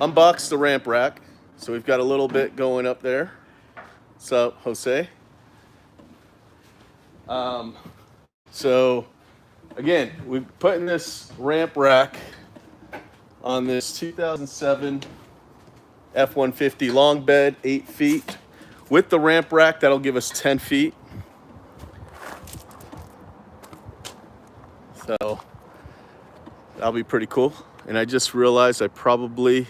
unboxed the ramp rack. So we've got a little bit going up there. What's up, Jose? So again, we're putting this ramp rack on this 2007 F-150 long bed, 8 feet. With the ramp rack, that'll give us 10 feet. So that'll be pretty cool. And I just realized I probably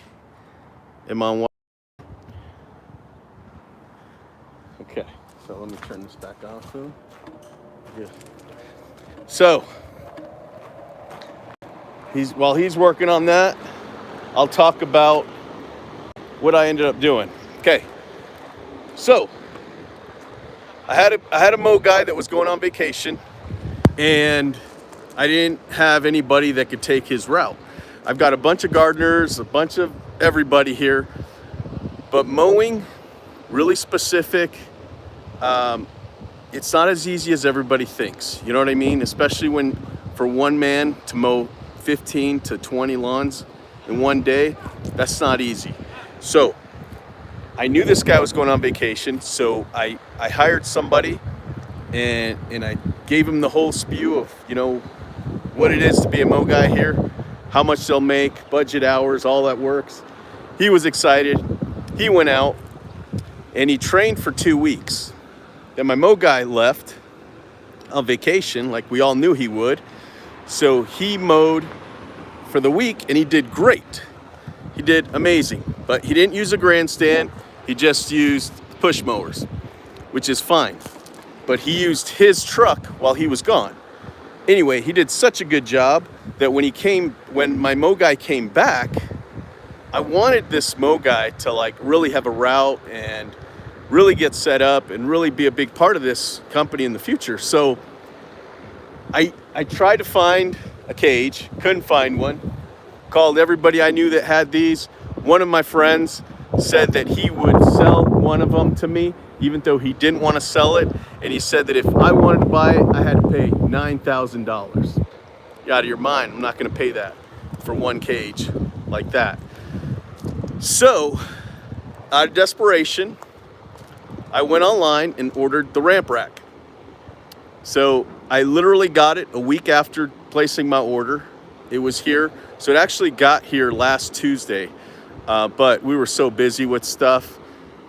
am on one. Okay, so let me turn this back on soon. Yeah. So while he's working on that, I'll talk about what I ended up doing. Okay, so I had a mow guy that was going on vacation, and I didn't have anybody that could take his route. I've got a bunch of gardeners, a bunch of everybody here, but mowing, really specific, it's not as easy as everybody thinks. You know what I mean? Especially when for one man to mow 15 to 20 lawns in one day, that's not easy. So I knew this guy was going on vacation, so I hired somebody and I gave him the whole spew of, you know, what it is to be a mow guy here, how much they'll make, budget hours, all that works. He was excited. He went out and he trained for 2 weeks. Then my mow guy left on vacation like we all knew he would. So he mowed for the week and he did great. He did amazing, but he didn't use a grandstand. He just used push mowers, which is fine. But he used his truck while he was gone. Anyway, he did such a good job that when my mow guy came back, I wanted this mow guy to like really have a route and really get set up and really be a big part of this company in the future. So I tried to find a cage, couldn't find one. Called everybody I knew that had these. One of my friends said that he would sell one of them to me, even though he didn't want to sell it. And he said that if I wanted to buy it, I had to pay $9,000. You're out of your mind. I'm not going to pay that for one cage like that. So, out of desperation, I went online and ordered the ramp rack. So I literally got it a week after placing my order. It was here. So it actually got here last Tuesday, but we were so busy with stuff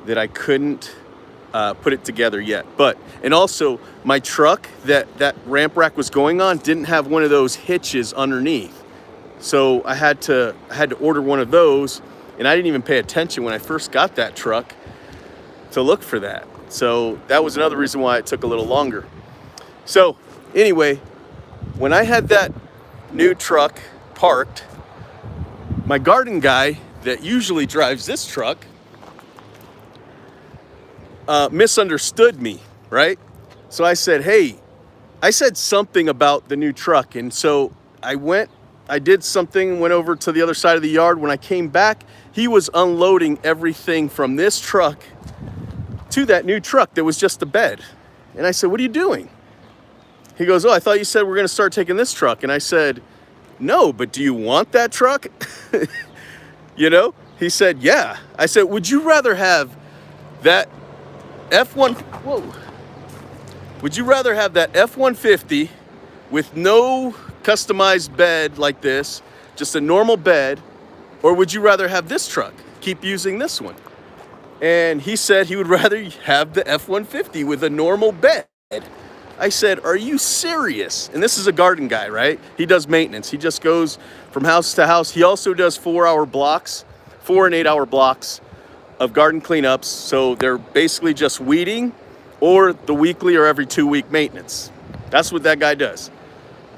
that I couldn't put it together yet. And also my truck that ramp rack was going on didn't have one of those hitches underneath. So I had to order one of those, and I didn't even pay attention when I first got that truck to look for that. So that was another reason why it took a little longer. So anyway, when I had that new truck parked, my garden guy that usually drives this truck misunderstood me, right? So I said, hey, I said something about the new truck. And so I did something, went over to the other side of the yard. When I came back, he was unloading everything from this truck to that new truck that was just a bed. And I said, what are you doing? He goes, oh, I thought you said we're going to start taking this truck. And I said, no, but do you want that truck? You know, he said, yeah. I said, would you rather have that Would you rather have that F-150 with no customized bed like this, just a normal bed, or would you rather have this truck? Keep using this one. And he said he would rather have the F-150 with a normal bed. I said, are you serious? And this is a garden guy, right? He does maintenance. He just goes from house to house. He also does 4-hour blocks, 4 and 8 hour blocks of garden cleanups. So they're basically just weeding or the weekly or every 2-week maintenance. That's what that guy does.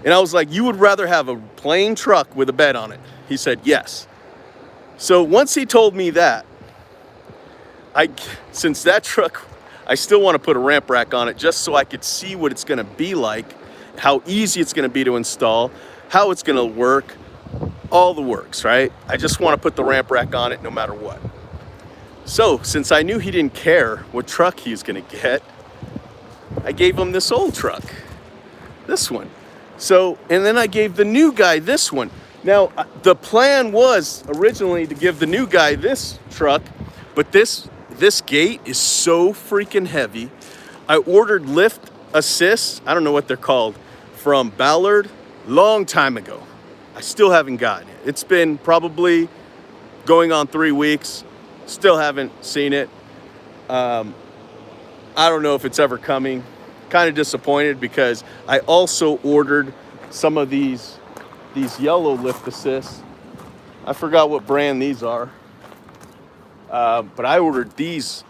And I was like, you would rather have a plain truck with a bed on it? He said, yes. So once he told me that, since that truck, I still want to put a ramp rack on it just so I could see what it's going to be like, how easy it's going to be to install, how it's going to work, all the works, right? I just want to put the ramp rack on it no matter what. So since I knew he didn't care what truck he was going to get, I gave him this old truck, this one. So, and then I gave the new guy this one. Now, the plan was originally to give the new guy this truck, but this gate is so freaking heavy. I ordered lift assists, I don't know what they're called, from Ballard long time ago. I still haven't gotten it. It's been probably going on 3 weeks. Still haven't seen it. I don't know if it's ever coming. Kind of disappointed because I also ordered some of these yellow lift assists. I forgot what brand these are. But I ordered these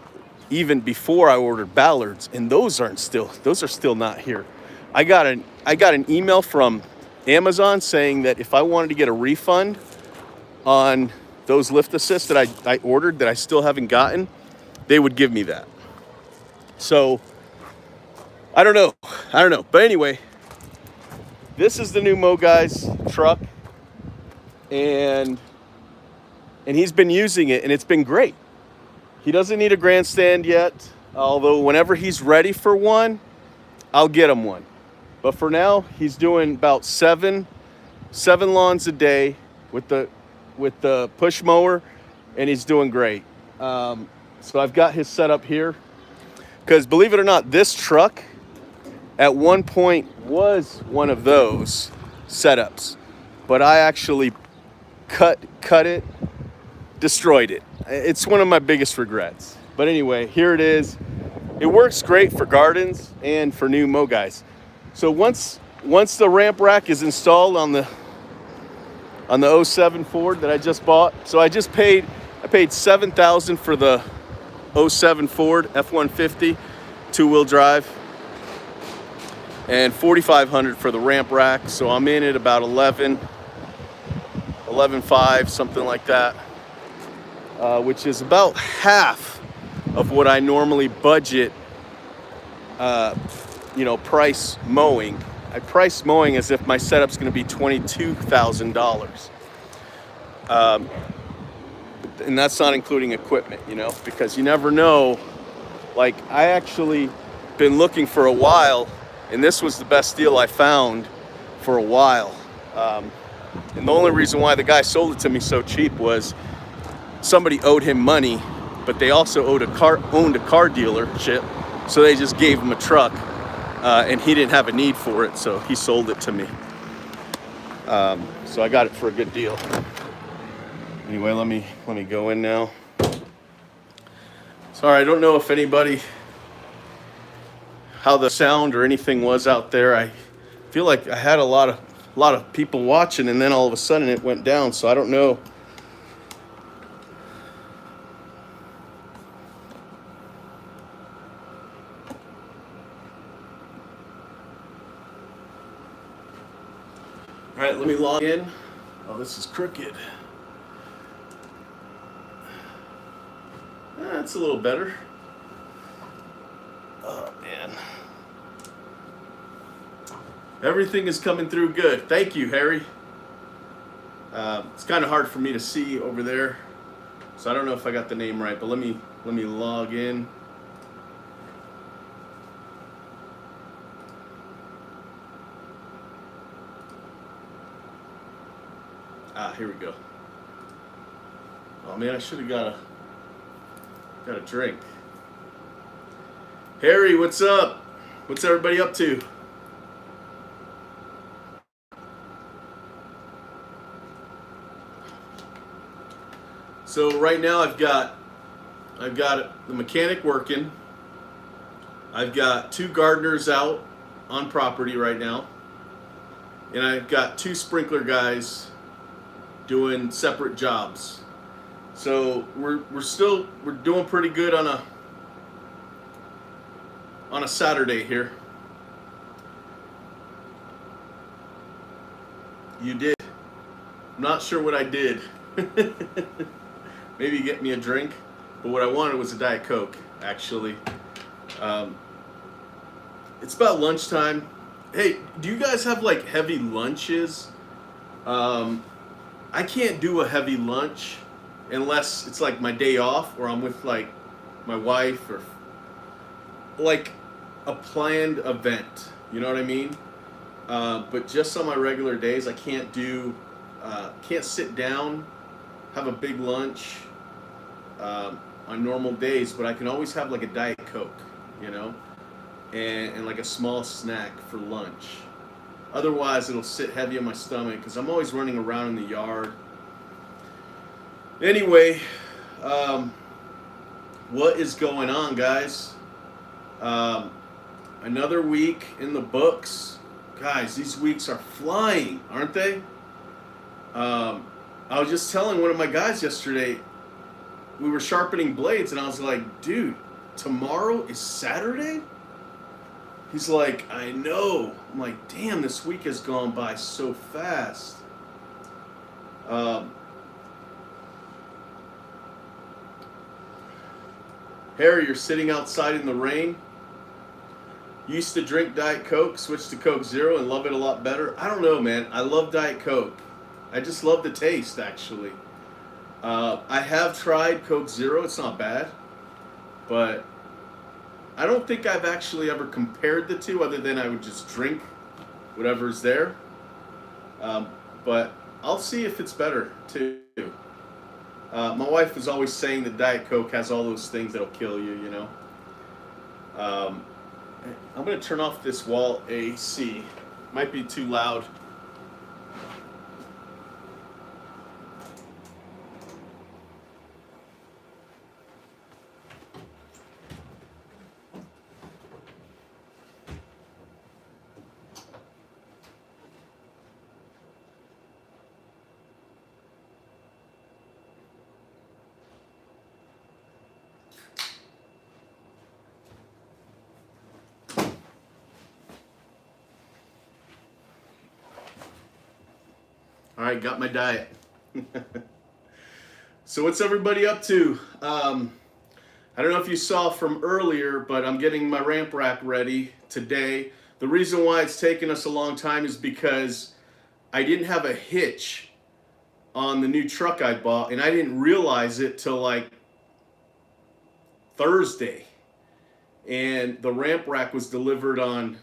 even before I ordered Ballards, and those are still not here. I got an email from Amazon saying that if I wanted to get a refund on those lift assists that I ordered that I still haven't gotten, they would give me that. So I don't know. But anyway, this is the new Mo guy's truck, and he's been using it, and it's been great. He doesn't need a grandstand yet, although whenever he's ready for one, I'll get him one. But for now, he's doing about seven lawns a day with the push mower, and he's doing great. So I've got his setup here, because believe it or not, this truck at one point was one of those setups, but I actually cut it, destroyed it. It's one of my biggest regrets. But anyway, here it is. It works great for gardens and for new Mo guys. So once the ramp rack is installed on the 07 Ford that I just bought, so I paid $7,000 for the 07 Ford F-150 two-wheel drive, and $4,500 for the ramp rack. So I'm in at about 11.5, something like that, which is about half of what I normally budget. Price mowing. I price mowing as if my setup's going to be $22,000, and that's not including equipment. Because you never know. Like, I actually been looking for a while, and this was the best deal I found for a while. And the only reason why the guy sold it to me so cheap was somebody owed him money, but they also owned a car dealership, so they just gave him a truck, and he didn't have a need for it, so he sold it to me. So I got it for a good deal. Anyway, let me go in now. Sorry, I don't know if how the sound or anything was out there. I feel like I had a lot of people watching, and then all of a sudden it went down, so I don't know. All right, let me log in. Oh, this is crooked. That's a little better. Oh, man. Everything is coming through good. Thank you, Harry. It's kind of hard for me to see over there, so I don't know if I got the name right, but let me log in. Here we go. Oh man, I should have got a drink. Harry, what's up? What's everybody up to? So right now I've got the mechanic working. I've got 2 gardeners out on property right now, and I've got 2 sprinkler guys doing separate jobs. So we're doing pretty good on a Saturday here. You did. I'm not sure what I did. Maybe get me a drink, but what I wanted was a Diet Coke, actually. It's about lunchtime. Hey, do you guys have like heavy lunches? I can't do a heavy lunch unless it's like my day off, or I'm with like my wife, or like a planned event. You know what I mean? But just on my regular days, I can't do can't sit down, have a big lunch on normal days, but I can always have like a Diet Coke, you know, and like a small snack for lunch. Otherwise, it'll sit heavy on my stomach because I'm always running around in the yard. Anyway, um, what is going on, guys? Um, Another week in the books. Guys, these weeks are flying, aren't they? Um, I was just telling one of my guys yesterday, we were sharpening blades, and I was like, dude, tomorrow is Saturday? He's like, I know. I'm like, damn, this week has gone by so fast. Um, Harry, you're sitting outside in the rain. Used to drink Diet Coke, switched to Coke Zero, and love it a lot better. I don't know, man. I love Diet Coke. I just love the taste, actually. I have tried Coke Zero. It's not bad. But I don't think I've actually ever compared the two other than I would just drink whatever's there. But I'll see if it's better, too. My wife was always saying that Diet Coke has all those things that'll kill you, you know. I'm going to turn off this wall AC. Might be too loud. All right, got my diet. So what's everybody up to? I don't know if you saw from earlier, but I'm getting my ramp rack ready today. The reason why it's taken us a long time is because I didn't have a hitch on the new truck I bought, and I didn't realize it till like Thursday. And the ramp rack was delivered on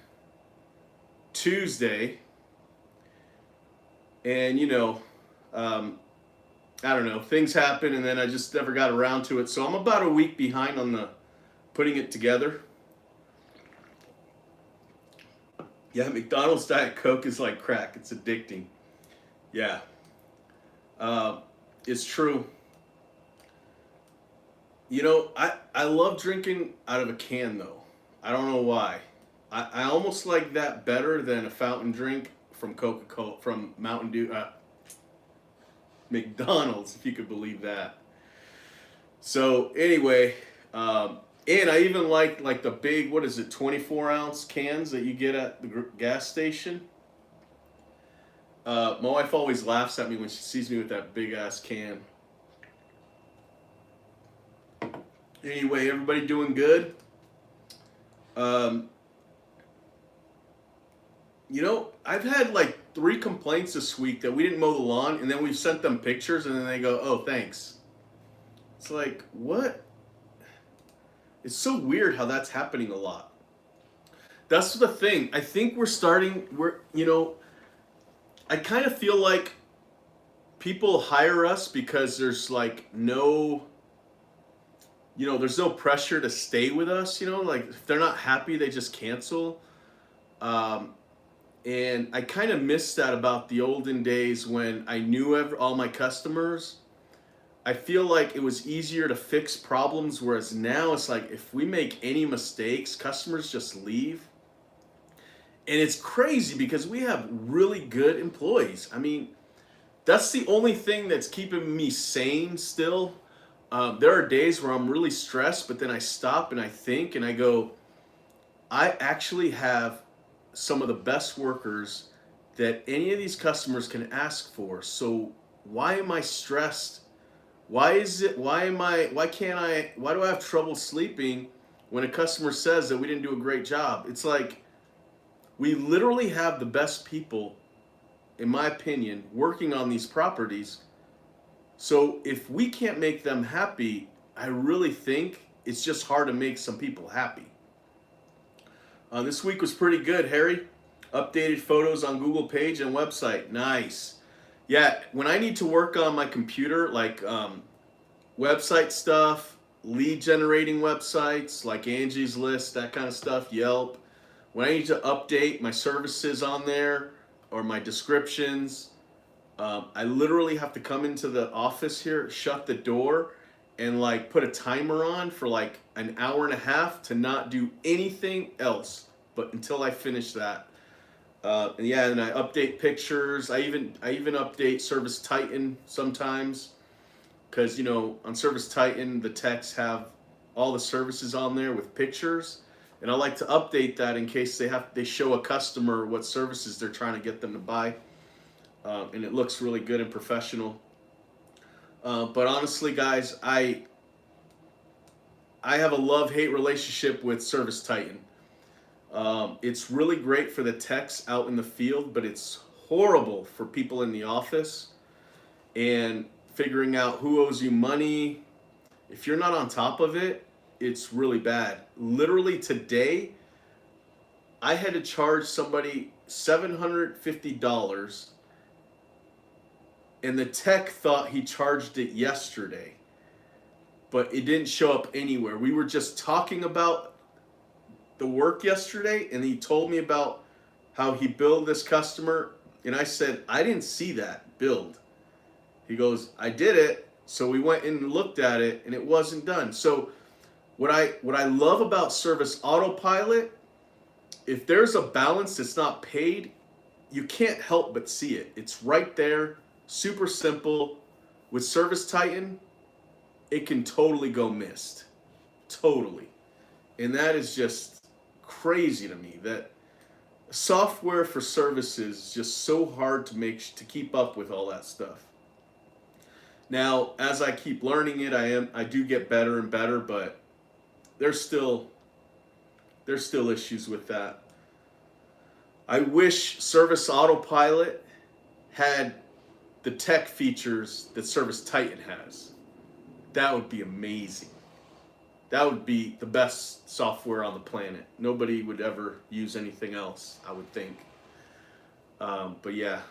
Tuesday. And, you know, I don't know, things happen, and then I just never got around to it. So I'm about a week behind on the putting it together. Yeah, McDonald's Diet Coke is like crack. It's addicting. Yeah. It's true. You know, I love drinking out of a can, though. I don't know why. I almost like that better than a fountain drink from Coca-Cola, from Mountain Dew, McDonald's, if you could believe that. So anyway, and I even like the big, what is it, 24-ounce cans that you get at the gas station. My wife always laughs at me when she sees me with that big ass can. Anyway, everybody doing good? You know, I've had like 3 complaints this week that we didn't mow the lawn, and then we've sent them pictures, and then they go, "Oh, thanks." It's like, what? It's so weird how that's happening a lot. That's the thing. I think you know, I kind of feel like people hire us because there's like no, you know, there's no pressure to stay with us, you know, like if they're not happy, they just cancel. And I kind of miss that about the olden days when I knew all my customers. I feel like it was easier to fix problems, whereas now it's like if we make any mistakes, customers just leave. And it's crazy because we have really good employees. I mean, that's the only thing that's keeping me sane still. There are days where I'm really stressed, but then I stop and I think and I go, I actually have some of the best workers that any of these customers can ask for. So why am I stressed? Why do I have trouble sleeping when a customer says that we didn't do a great job? It's like we literally have the best people, in my opinion, working on these properties. So if we can't make them happy, I really think it's just hard to make some people happy. This week was pretty good, Harry. Updated photos on Google page and website. Nice. Yeah, when I need to work on my computer, like website stuff, lead generating websites like Angie's List, that kind of stuff, Yelp. When I need to update my services on there or my descriptions, I literally have to come into the office here, shut the door, and like put a timer on for like an hour and a half to not do anything else but until I finish that. And yeah, and I update pictures. I even update Service Titan sometimes because on Service Titan the techs have all the services on there with pictures, and I like to update that in case they show a customer what services they're trying to get them to buy, and it looks really good and professional. But honestly, guys, I have a love-hate relationship with Service Titan. It's really great for the techs out in the field, but it's horrible for people in the office and figuring out who owes you money. If you're not on top of it, it's really bad. Literally today, I had to charge somebody $750, and the tech thought he charged it yesterday, but it didn't show up anywhere. We were just talking about the work yesterday, and he told me about how he billed this customer, and I said, I didn't see that billed. He goes, I did it. So we went in and looked at it, and it wasn't done. So what I love about Service Autopilot, if there's a balance that's not paid, you can't help but see it. It's right there, super simple. With Service Titan, it can totally go missed. Totally. And that is just crazy to me, that software for services is just so hard to keep up with all that stuff. Now, as I keep learning it, I do get better and better, but there's still issues with that. I wish Service Autopilot had the tech features that Service Titan has. That would be amazing. That would be the best software on the planet. Nobody would ever use anything else, I would think. But yeah,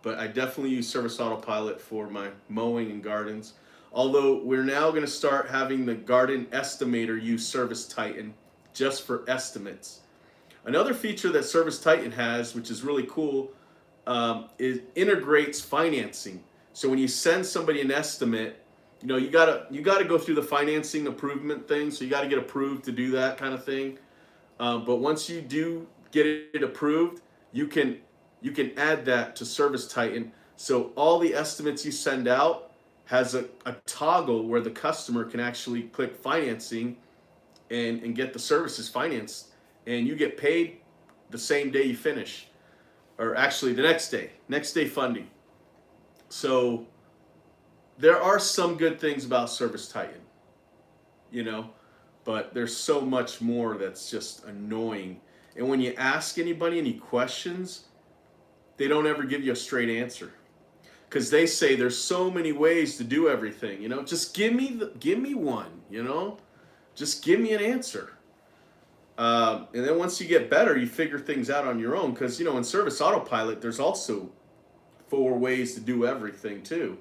but I definitely use Service Autopilot for my mowing and gardens. Although we're now going to start having the garden estimator use Service Titan just for estimates. Another feature that Service Titan has, which is really cool, is integrates financing. So when you send somebody an estimate, you gotta go through the financing approvement thing. So you got to get approved to do that kind of thing. But once you do get it approved, you can add that to Service Titan. So all the estimates you send out has a toggle where the customer can actually click financing and get the services financed, and you get paid the same day you finish, or actually the next day funding. So there are some good things about Service Titan, but there's so much more that's just annoying. And when you ask anybody any questions, they don't ever give you a straight answer, because they say there's so many ways to do everything. Just give me one. Just give me an answer. And then once you get better, you figure things out on your own. Because in Service Autopilot, there's also 4 ways to do everything too.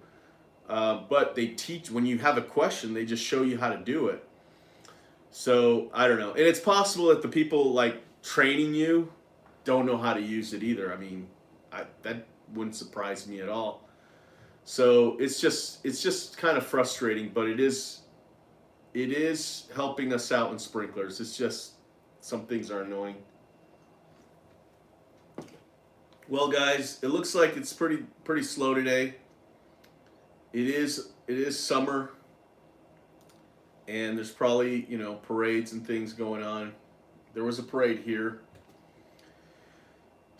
But they teach, when you have a question, they just show you how to do it. So I don't know, and it's possible that the people like training you don't know how to use it either. I mean, that wouldn't surprise me at all. So it's just kind of frustrating, but it is helping us out in sprinklers. It's just some things are annoying. Well, guys, it looks like it's pretty slow today. It is summer, and there's probably parades and things going on. There was a parade here.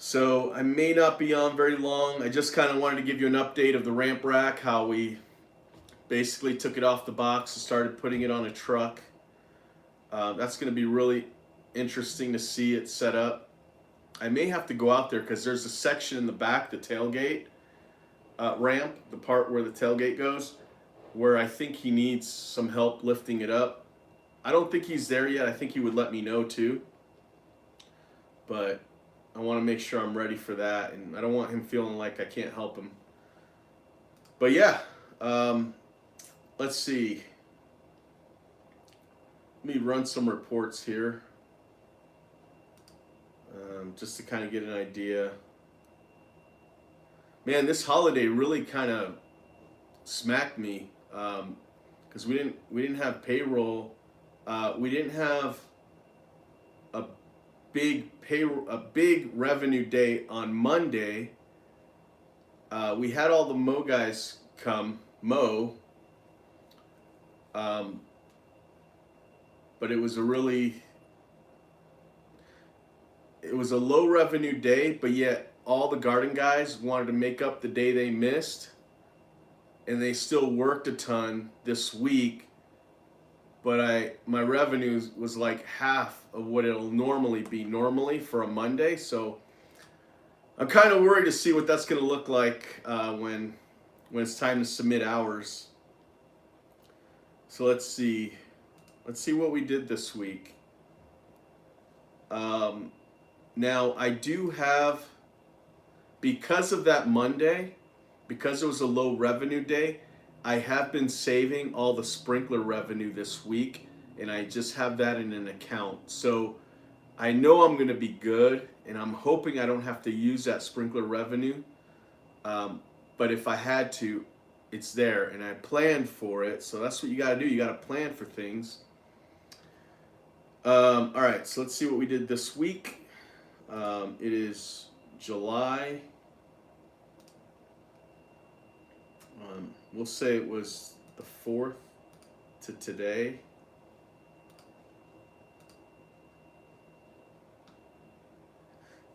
So I may not be on very long. I just kind of wanted to give you an update of the ramp rack, how we basically took it off the box and started putting it on a truck. That's going to be really interesting to see it set up. I may have to go out there because there's a section in the back, the tailgate ramp, the part where the tailgate goes, where I think he needs some help lifting it up. I don't think he's there yet. I think he would let me know too. But I want to make sure I'm ready for that, and I don't want him feeling like I can't help him. But yeah, let's see. Let me run some reports here, just to kind of get an idea. Man, this holiday really kind of smacked me, because we didn't have payroll. We didn't have a big revenue day on Monday. We had all the mow guys come mow, but it was a low revenue day, but yet all the garden guys wanted to make up the day they missed, and they still worked a ton this week. But my revenue was like half of what it'll normally be for a Monday. So I'm kind of worried to see what that's going to look like when it's time to submit hours. So let's see what we did this week. Now I do have, because of that Monday, because it was a low revenue day, I have been saving all the sprinkler revenue this week, and I just have that in an account. So I know I'm going to be good, and I'm hoping I don't have to use that sprinkler revenue. But if I had to, it's there, and I planned for it. So that's what you got to do. You got to plan for things. All right, so let's see what we did this week. It is July. We'll say it was the 4th to today.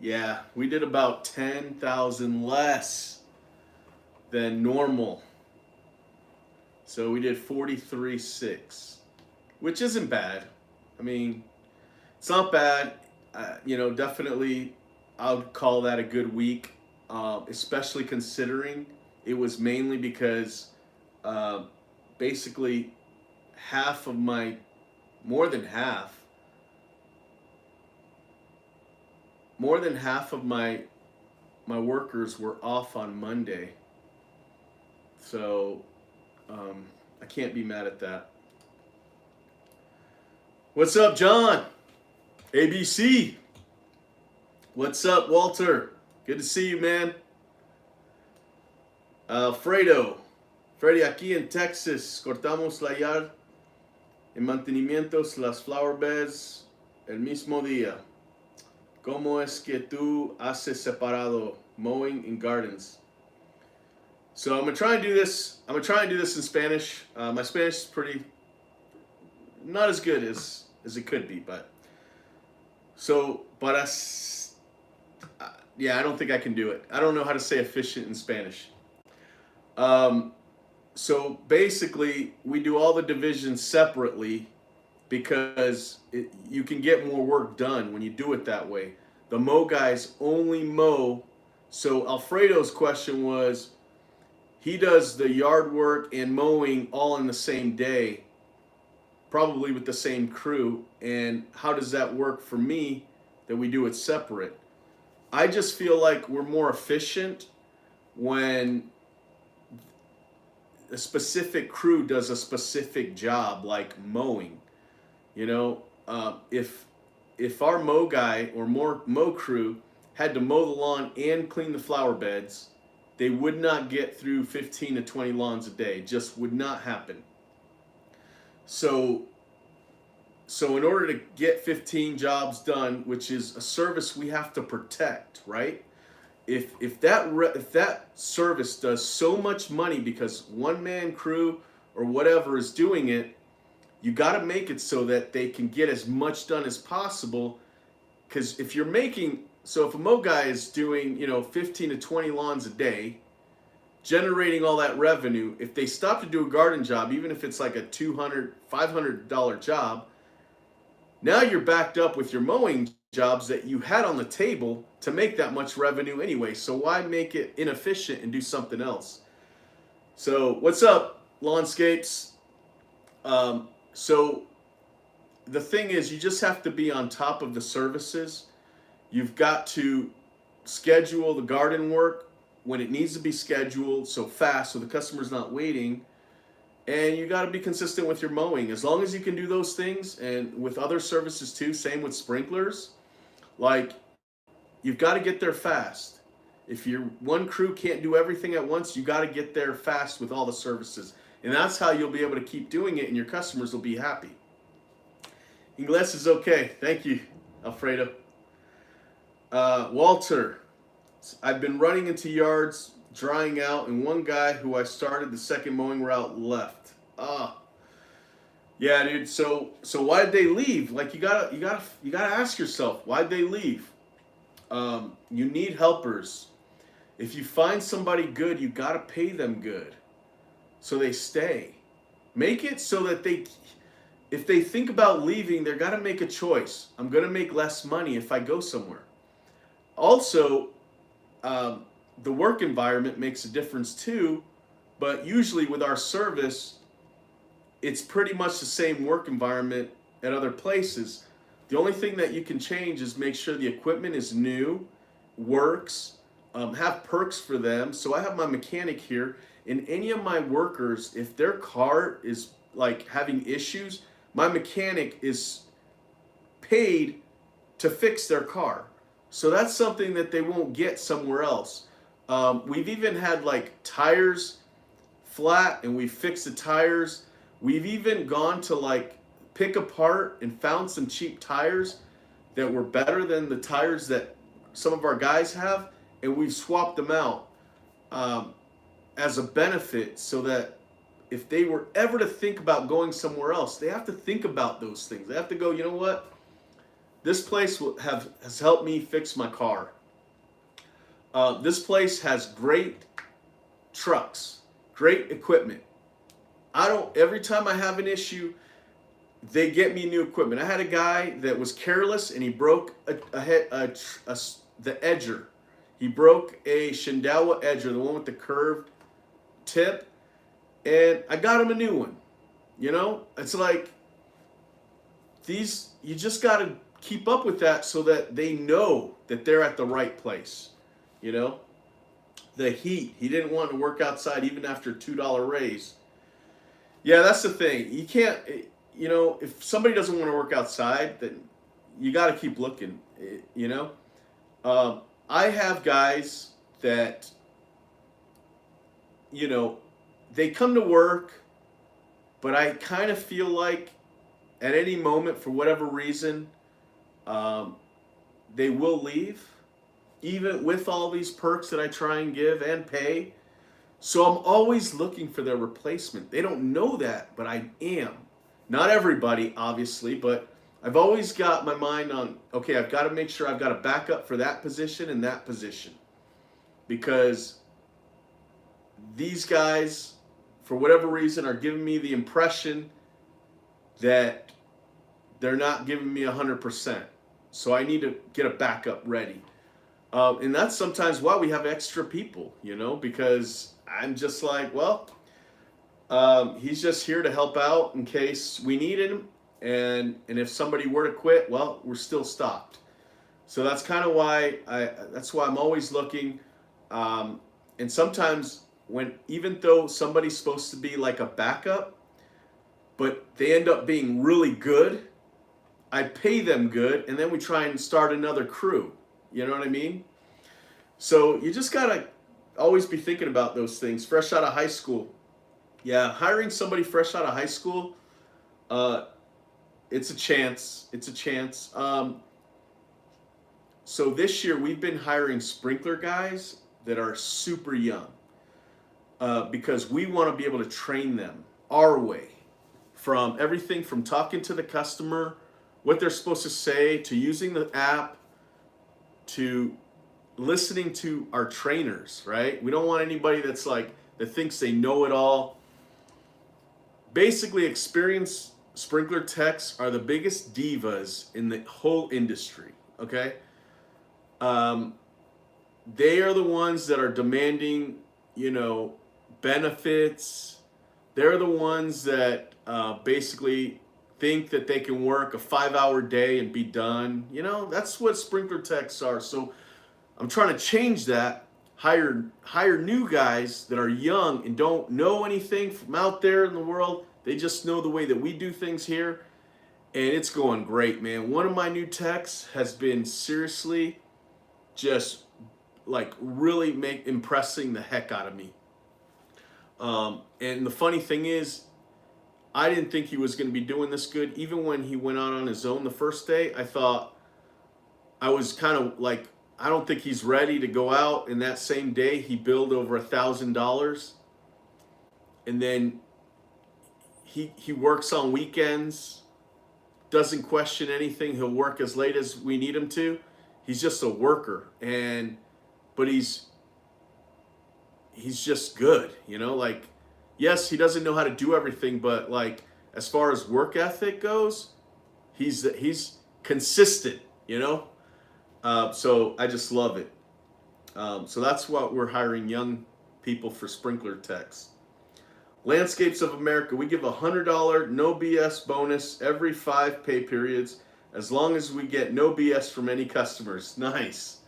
Yeah, we did about 10,000 less than normal. So we did 43.6, which isn't bad. I mean, it's not bad. Definitely I would call that a good week, especially considering it was mainly because basically more than half of my workers were off on Monday. So I can't be mad at that. What's up, John? ABC. What's up, Walter? Good to see you, man. Freddy, aquí en Texas, cortamos la yard en mantenimientos las flower beds el mismo día. ¿Cómo es que tú haces separado mowing and gardens? So I'm gonna try and do this. I'm gonna try and do this in Spanish. My Spanish is not as good as it could be, but yeah, I don't think I can do it. I don't know how to say efficient in Spanish. So basically, we do all the divisions separately because you can get more work done when you do it that way. The mow guys only mow. So Alfredo's question was, he does the yard work and mowing all in the same day, probably with the same crew. And how does that work for me that we do it separate? I just feel like we're more efficient when a specific crew does a specific job, like mowing. If our mow guy or more mow crew had to mow the lawn and clean the flower beds, they would not get through 15 to 20 lawns a day. It just would not happen. So in order to get 15 jobs done, which is a service we have to protect, right? If that service does so much money because one man crew or whatever is doing it, you got to make it so that they can get as much done as possible. Because if a mow guy is doing 15 to 20 lawns a day, generating all that revenue, if they stop to do a garden job, even if it's like a $200, $500 job, now you're backed up with your mowing jobs that you had on the table to make that much revenue anyway. So why make it inefficient and do something else? So what's up, Lawnscapes? So the thing is, you just have to be on top of the services. You've got to schedule the garden work when it needs to be scheduled, so fast, so the customer's not waiting. And you got to be consistent with your mowing. As long as you can do those things, and with other services too, same with sprinklers, like, you've got to get there fast. If your one crew can't do everything at once, you got to get there fast with all the services. And that's how you'll be able to keep doing it, and your customers will be happy. Ingles is okay. Thank you, Alfredo. Walter, I've been running into yards drying out, and one guy who I started the second mowing route left. Yeah, dude. So why did they leave? Like, you gotta ask yourself, why'd they leave? You need helpers. If you find somebody good, you gotta pay them good, so they stay. Make it so that if they think about leaving, they're gotta make a choice. I'm gonna make less money if I go somewhere. Also, the work environment makes a difference too, but usually with our service, it's pretty much the same work environment at other places. The only thing that you can change is make sure the equipment is new, works, have perks for them. So I have my mechanic here, and any of my workers, if their car is like having issues, my mechanic is paid to fix their car. So that's something that they won't get somewhere else. We've even had like tires flat, and we fixed the tires. We've even gone to like pick apart and found some cheap tires that were better than the tires that some of our guys have, and we've swapped them out as a benefit, so that if they were ever to think about going somewhere else, they have to think about those things. They have to go, you know what? This place has helped me fix my car. This place has great trucks, great equipment. Every time I have an issue, they get me new equipment. I had a guy that was careless, and he broke the edger. He broke a Shindawa edger, the one with the curved tip, and I got him a new one. You know, it's like you just got to keep up with that so that they know that they're at the right place. You know, the heat. He didn't want to work outside even after a $2 raise. Yeah, that's the thing. You can't, you know, if somebody doesn't want to work outside, then you got to keep looking, you know. I have guys that, you know, they come to work, but I kind of feel like at any moment, for whatever reason, they will leave, even with all these perks that I try and give and pay. So I'm always looking for their replacement. They don't know that, but I am. Not everybody, obviously, but I've always got my mind on, okay, I've got to make sure I've got a backup for that position and that position. Because these guys, for whatever reason, are giving me the impression that they're not giving me 100%. So I need to get a backup ready. And that's sometimes why we have extra people, you know, because I'm just like, well, he's just here to help out in case we need him. And if somebody were to quit, well, we're still stocked. So that's kind of why that's why I'm always looking. And sometimes even though somebody's supposed to be like a backup, but they end up being really good, I pay them good, and then we try and start another crew. You know what I mean? So you just gotta always be thinking about those things. Fresh out of high school. Yeah, hiring somebody fresh out of high school, it's a chance. It's a chance. So this year we've been hiring sprinkler guys that are super young because we want to be able to train them our way, from everything from talking to the customer, what they're supposed to say, to using the app, to listening to our trainers, right? We don't want anybody that thinks they know it all. Basically, experienced sprinkler techs are the biggest divas in the whole industry, okay? They are the ones that are demanding, you know, benefits. They're the ones that basically think that they can work a 5-hour day and be done. You know, that's what sprinkler techs are. So I'm trying to change that. Hire new guys that are young and don't know anything from out there in the world. They just know the way that we do things here, and it's going great, man. One of my new techs has been seriously just like really impressing the heck out of me. And the funny thing is, I didn't think he was going to be doing this good. Even when he went out on his own the first day, I thought, I was kind of like, I don't think he's ready to go out. And that same day, he billed over $1,000. And then he works on weekends, doesn't question anything. He'll work as late as we need him to. He's just a worker, but he's just good, you know. Like, yes, he doesn't know how to do everything, but like as far as work ethic goes, he's consistent, you know. So I just love it. So that's what we're hiring young people for sprinkler techs. Landscapes of America, we give $100 no BS bonus every 5 pay periods as long as we get no BS from any customers. Nice.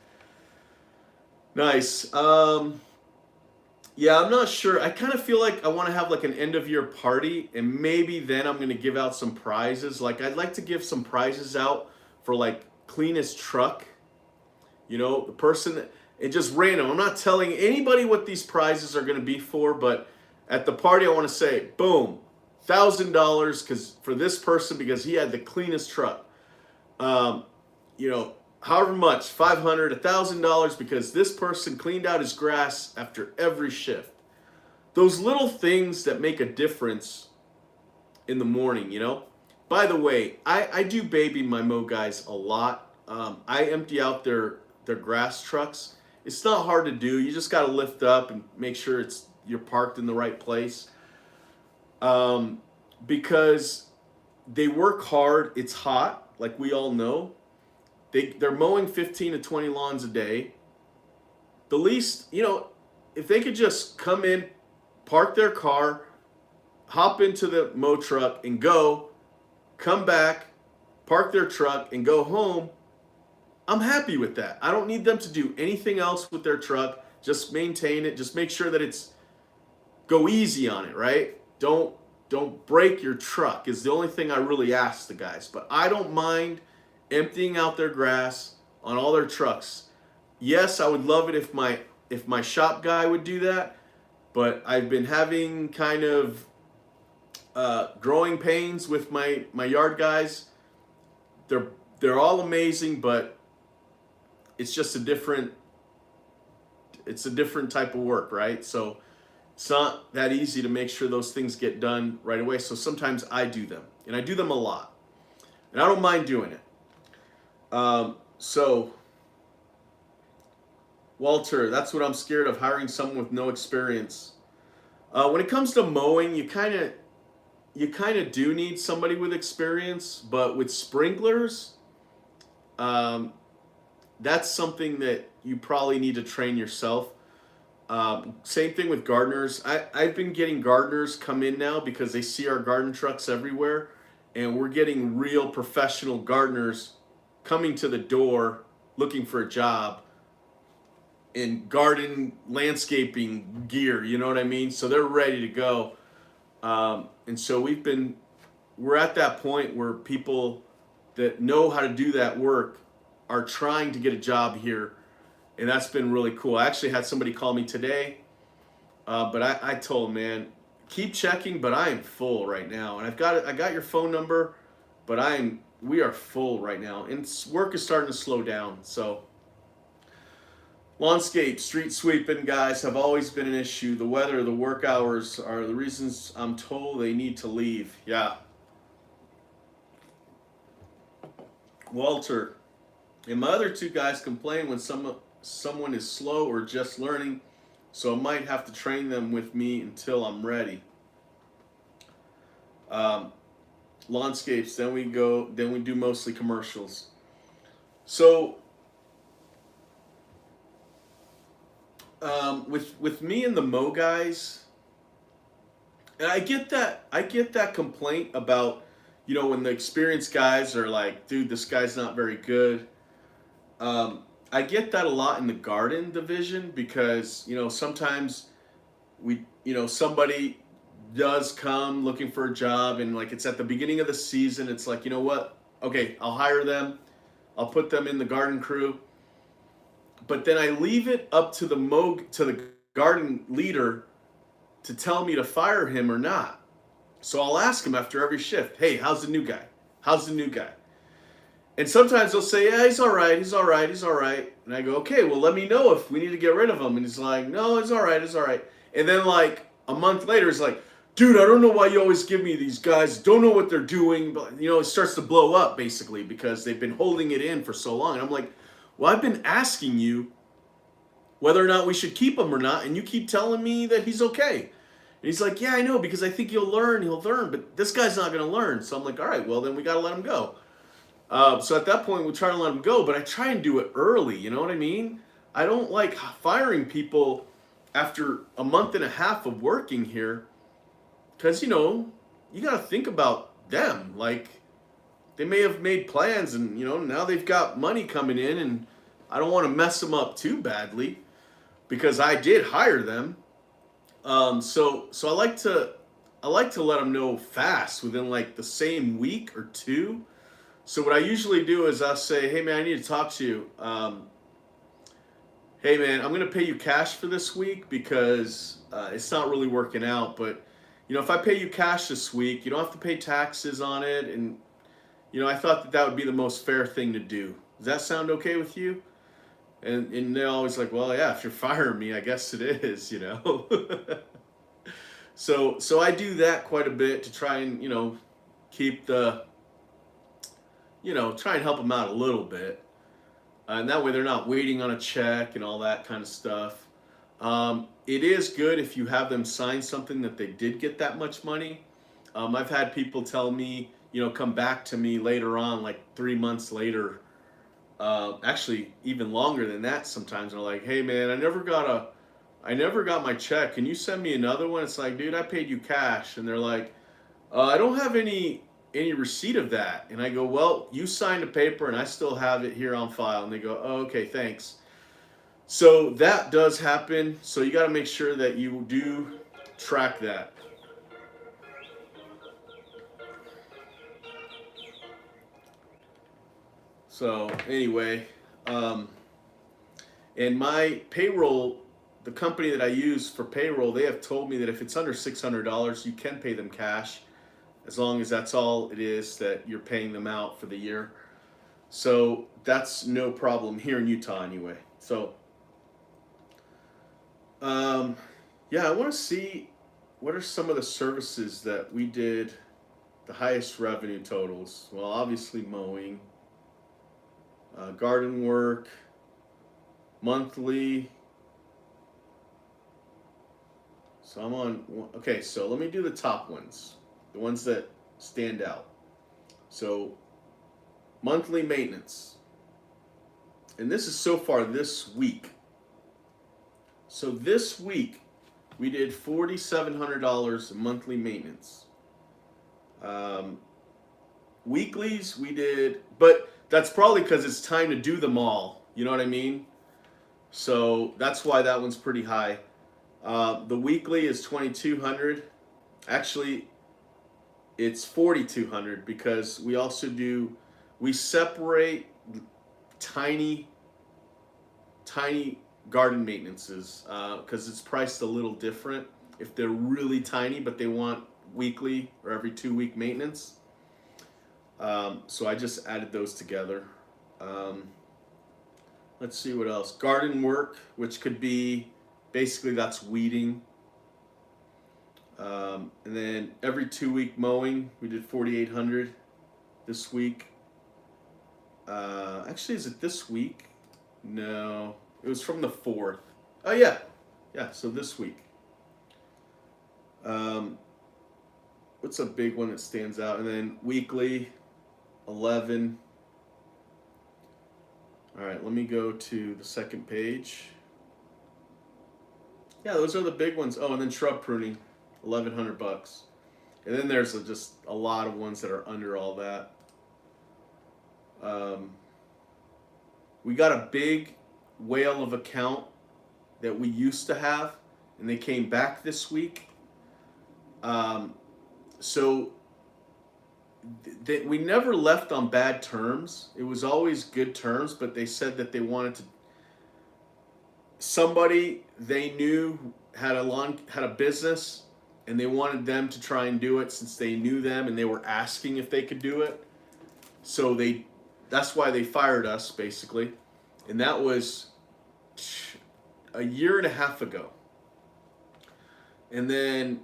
Nice. Yeah, I'm not sure. I kind of feel like I want to have like an end of year party, and maybe then I'm going to give out some prizes. Like I'd like to give some prizes out for like cleanest truck. You know, the person, it just random. I'm not telling anybody what these prizes are going to be for, but at the party I want to say, boom, $1,000 because for this person because he had the cleanest truck. You know, however much, $500, $1,000 because this person cleaned out his grass after every shift. Those little things that make a difference in the morning, you know. By the way, I do baby my mow guys a lot. I empty out their grass trucks. It's not hard to do. You just got to lift up and make sure you're parked in the right place. Because they work hard. It's hot, like we all know. They're mowing 15 to 20 lawns a day. The least, you know, if they could just come in, park their car, hop into the mow truck and go, come back, park their truck and go home, I'm happy with that. I don't need them to do anything else with their truck. Just maintain it. Just make sure that go easy on it, right? Don't break your truck is the only thing I really ask the guys. But I don't mind emptying out their grass on all their trucks. Yes, I would love it if my shop guy would do that, but I've been having kind of growing pains with my yard guys. They're all amazing, but it's just a different type of work, right? So it's not that easy to make sure those things get done right away. So sometimes I do them, and I do them a lot, and I don't mind doing it. So Walter, that's what I'm scared of, hiring someone with no experience. When it comes to mowing, you kind of do need somebody with experience, but with sprinklers, that's something that you probably need to train yourself. Same thing with gardeners. I've been getting gardeners come in now because they see our garden trucks everywhere, and we're getting real professional gardeners coming to the door looking for a job in garden landscaping gear, you know what I mean? So they're ready to go. And so we're at that point where people that know how to do that work are trying to get a job here, and that's been really cool. I actually had somebody call me today, but I told him, man, keep checking, but I am full right now, and I got your phone number, but we are full right now, and work is starting to slow down. So lawnscape, street sweeping guys have always been an issue. The weather, the work hours are the reasons I'm told they need to leave. Yeah. Walter, and my other 2 guys complain when someone is slow or just learning, so I might have to train them with me until I'm ready. Lawnscapes, then we do mostly commercials. So with me and the mow guys, and I get that complaint about, when the experienced guys are like, dude, this guy's not very good. I get that a lot in the garden division because, sometimes somebody does come looking for a job and like it's at the beginning of the season. It's like, you know what? Okay, I'll hire them. I'll put them in the garden crew. But then I leave it up to the garden leader to tell me to fire him or not. So I'll ask him after every shift, hey, how's the new guy? How's the new guy? And sometimes they'll say, yeah, he's all right, he's all right, he's all right. And I go, okay, well, let me know if we need to get rid of him. And he's like, no, it's all right, it's all right. And then like a month later, he's like, dude, I don't know why you always give me these guys, don't know what they're doing. But, it starts to blow up basically because they've been holding it in for so long. And I'm like, well, I've been asking you whether or not we should keep him or not. And you keep telling me that he's okay. And he's like, yeah, I know, because I think he'll learn, but this guy's not going to learn. So I'm like, all right, well, then we got to let him go. So at that point, we try to let him go, but I try and do it early. You know what I mean? I don't like firing people after a month and a half of working here because, you got to think about them. Like, they may have made plans and, now they've got money coming in and I don't want to mess them up too badly because I did hire them. So I like to let them know fast within like the same week or two. So what I usually do is I'll say, hey man, I need to talk to you. Hey man, I'm gonna pay you cash for this week because it's not really working out. But if I pay you cash this week, you don't have to pay taxes on it. And I thought that would be the most fair thing to do. Does that sound okay with you? And they're always like, well, yeah, if you're firing me, I guess it is, So I do that quite a bit to try and keep the try and help them out a little bit. And that way they're not waiting on a check and all that kind of stuff. It is good if you have them sign something that they did get that much money. I've had people tell me, come back to me later on, like 3 months later, actually even longer than that sometimes. They're like, hey man, I never got my check. Can you send me another one? It's like, dude, I paid you cash. And they're like, I don't have any receipt of that. And I go, well, you signed a paper and I still have it here on file. And they go, oh, okay, thanks. So that does happen. So you got to make sure that you do track that. So anyway, and my payroll, the company that I use for payroll, they have told me that if it's under $600, you can pay them cash, as long as that's all it is that you're paying them out for the year. So that's no problem here in Utah anyway. So, yeah, I want to see what are some of the services that we did the highest revenue totals. Well, obviously mowing, garden work, monthly. So I'm on, okay, so let me do the top ones, the ones that stand out. So monthly maintenance. And this is so far this week. So this week we did $4,700 monthly maintenance. Weeklies we did, but that's probably because it's time to do them all. You know what I mean? So that's why that one's pretty high. The weekly is 2,200. Actually, it's 4,200 because we separate tiny garden maintenances because it's priced a little different if they're really tiny but they want weekly or every 2-week maintenance. So I just added those together. Let's see what else. Garden work, which could be basically that's weeding. And then every 2-week mowing, we did 4,800 this week. Actually, is it this week? No, it was from the 4th. Oh yeah, so this week. What's a big one that stands out? And then weekly, 11. All right, let me go to the second page. Yeah, those are the big ones. Oh, and then shrub pruning, $1,100. And then there's just a lot of ones that are under all that. Um, we got a big whale of account that we used to have, and they came back this week. Um, so we never left on bad terms. It was always good terms, but they said that they wanted to. Somebody they knew had a business, and they wanted them to try and do it since they knew them, and they were asking if they could do it. So that's why they fired us basically, and that was a year and a half ago. And then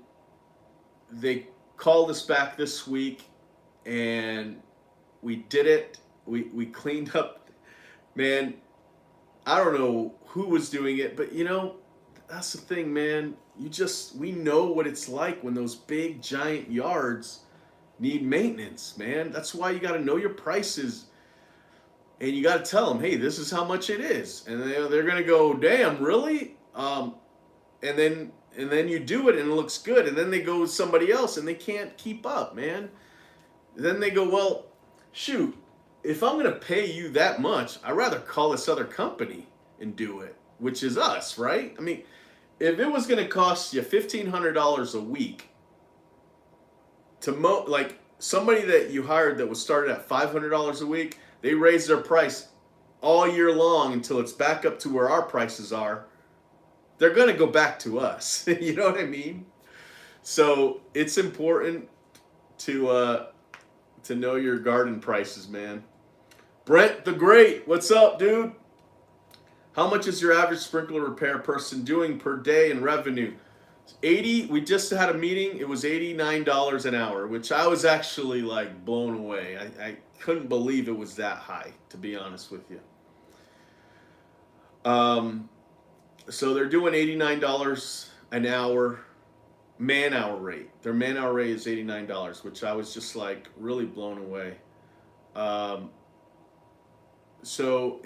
they called us back this week, and we did it. We cleaned up. Man, I don't know who was doing it, but that's the thing, man. We know what it's like when those big giant yards need maintenance, man. That's why you got to know your prices, and you got to tell them, hey, this is how much it is, and they're gonna go, damn, really? And then you do it and it looks good, and then they go with somebody else and they can't keep up, man. Then they go, well, shoot, if I'm gonna pay you that much, I'd rather call this other company and do it, which is us, right? I mean, if it was gonna cost you $1,500 a week to mow, like somebody that you hired that was started at $500 a week, they raised their price all year long until it's back up to where our prices are. They're gonna go back to us. You know what I mean? So it's important to know your garden prices, man. Brent the Great, what's up, dude? How much is your average sprinkler repair person doing per day in revenue? 80. We just had a meeting. It was $89 an hour, which I was actually like blown away. I couldn't believe it was that high, to be honest with you. So they're doing $89 an hour man-hour rate. Their man-hour rate is $89, which I was just like really blown away. So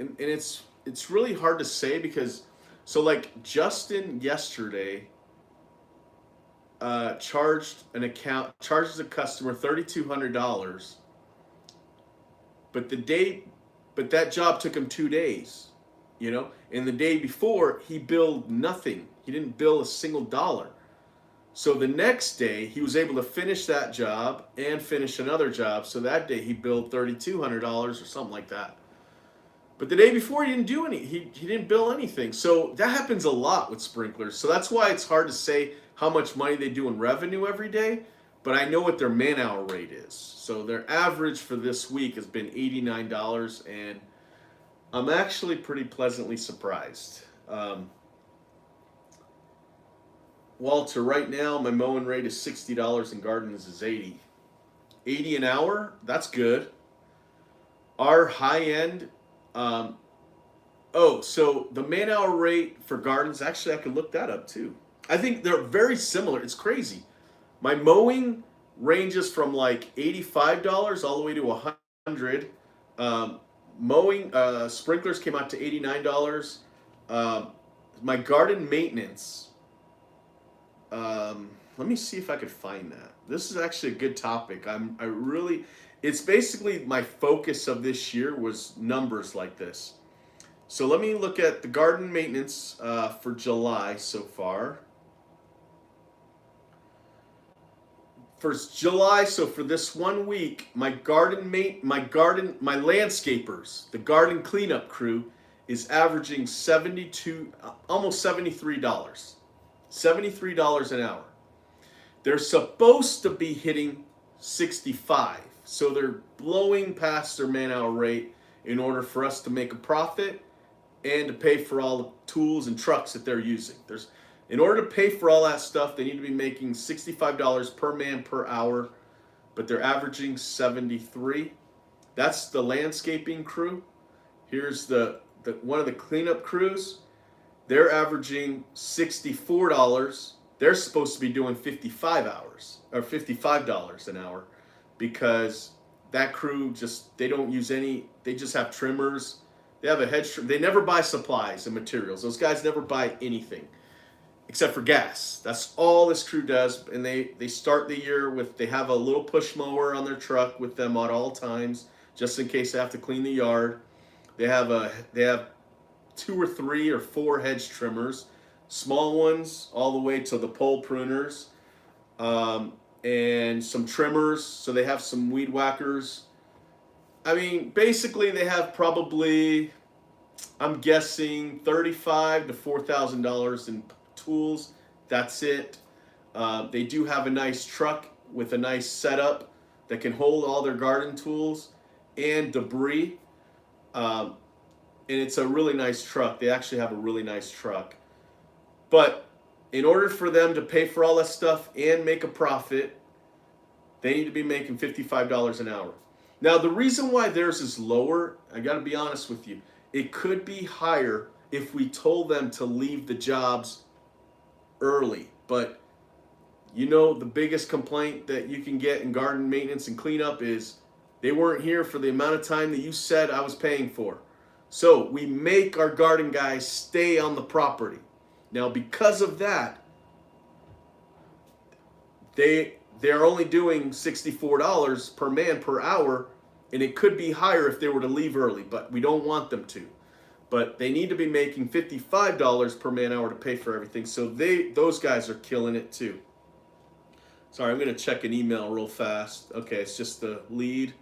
it's really hard to say because like Justin yesterday charges a customer $3,200, but that job took him 2 days. And the day before he billed nothing. He didn't bill a single dollar. So the next day he was able to finish that job and finish another job. So that day he billed $3,200 or something like that. But the day before he didn't do he didn't bill anything. So that happens a lot with sprinklers. So that's why it's hard to say how much money they do in revenue every day. But I know what their man-hour rate is. So their average for this week has been $89, and I'm actually pretty pleasantly surprised. Walter, right now my mowing rate is $60 and gardens is $80. $80 an hour, that's good. Our high end, so the man-hour rate for gardens, actually I could look that up too. I think they're very similar. It's crazy. My mowing ranges from like $85 all the way to $100. Mowing sprinklers came out to $89. My garden maintenance. Let me see if I could find that. This is actually a good topic. It's basically my focus of this year was numbers like this. So let me look at the garden maintenance for July so far. For July, so for this 1 week, my landscapers, the garden cleanup crew, is averaging almost $73. $73 an hour. They're supposed to be hitting 65. So they're blowing past their man-hour rate in order for us to make a profit and to pay for all the tools and trucks that they're using. In order to pay for all that stuff, they need to be making $65 per man per hour, but they're averaging 73. That's the landscaping crew. Here's the one of the cleanup crews. They're averaging $64. They're supposed to be doing 55 hours or $55 an hour, because that crew they don't use any. They just have trimmers. They have a hedge trimmer. They never buy supplies and materials. Those guys never buy anything. except for gas. That's all this crew does. And they start the year with, they have a little push mower on their truck with them at all times, just in case they have to clean the yard. They have 2 or 3 or 4 hedge trimmers, small ones all the way to the pole pruners, and some trimmers. So they have some weed whackers. I mean, basically they have probably, I'm guessing, $35 to $4,000 in tools. That's it. They do have a nice truck with a nice setup that can hold all their garden tools and debris. And it's a really nice truck. They actually have a really nice truck. But in order for them to pay for all that stuff and make a profit, they need to be making $55 an hour. Now, the reason why theirs is lower, I got to be honest with you, it could be higher if we told them to leave the jobs early. But you know, the biggest complaint that you can get in garden maintenance and cleanup is they weren't here for the amount of time that you said I was paying for. So we make our garden guys stay on the property. Now, because of that, they're only doing $64 per man per hour, and it could be higher if they were to leave early, but we don't want them to. But they need to be making $55 per man hour to pay for everything. So those guys are killing it too. Sorry, I'm going to check an email real fast. Okay, it's just the lead.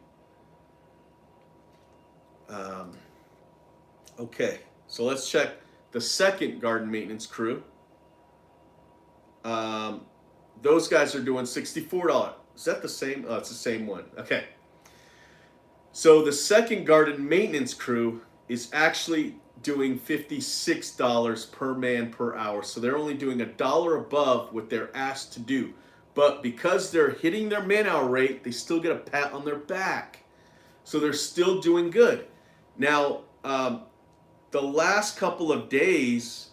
Okay, so let's check the second garden maintenance crew. Those guys are doing $64. Is that the same? Oh, it's the same one. Okay. So the second garden maintenance crew is actually doing $56 per man per hour. So they're only doing $1 above what they're asked to do. But because they're hitting their man-hour rate, they still get a pat on their back. So they're still doing good. Now, the last couple of days,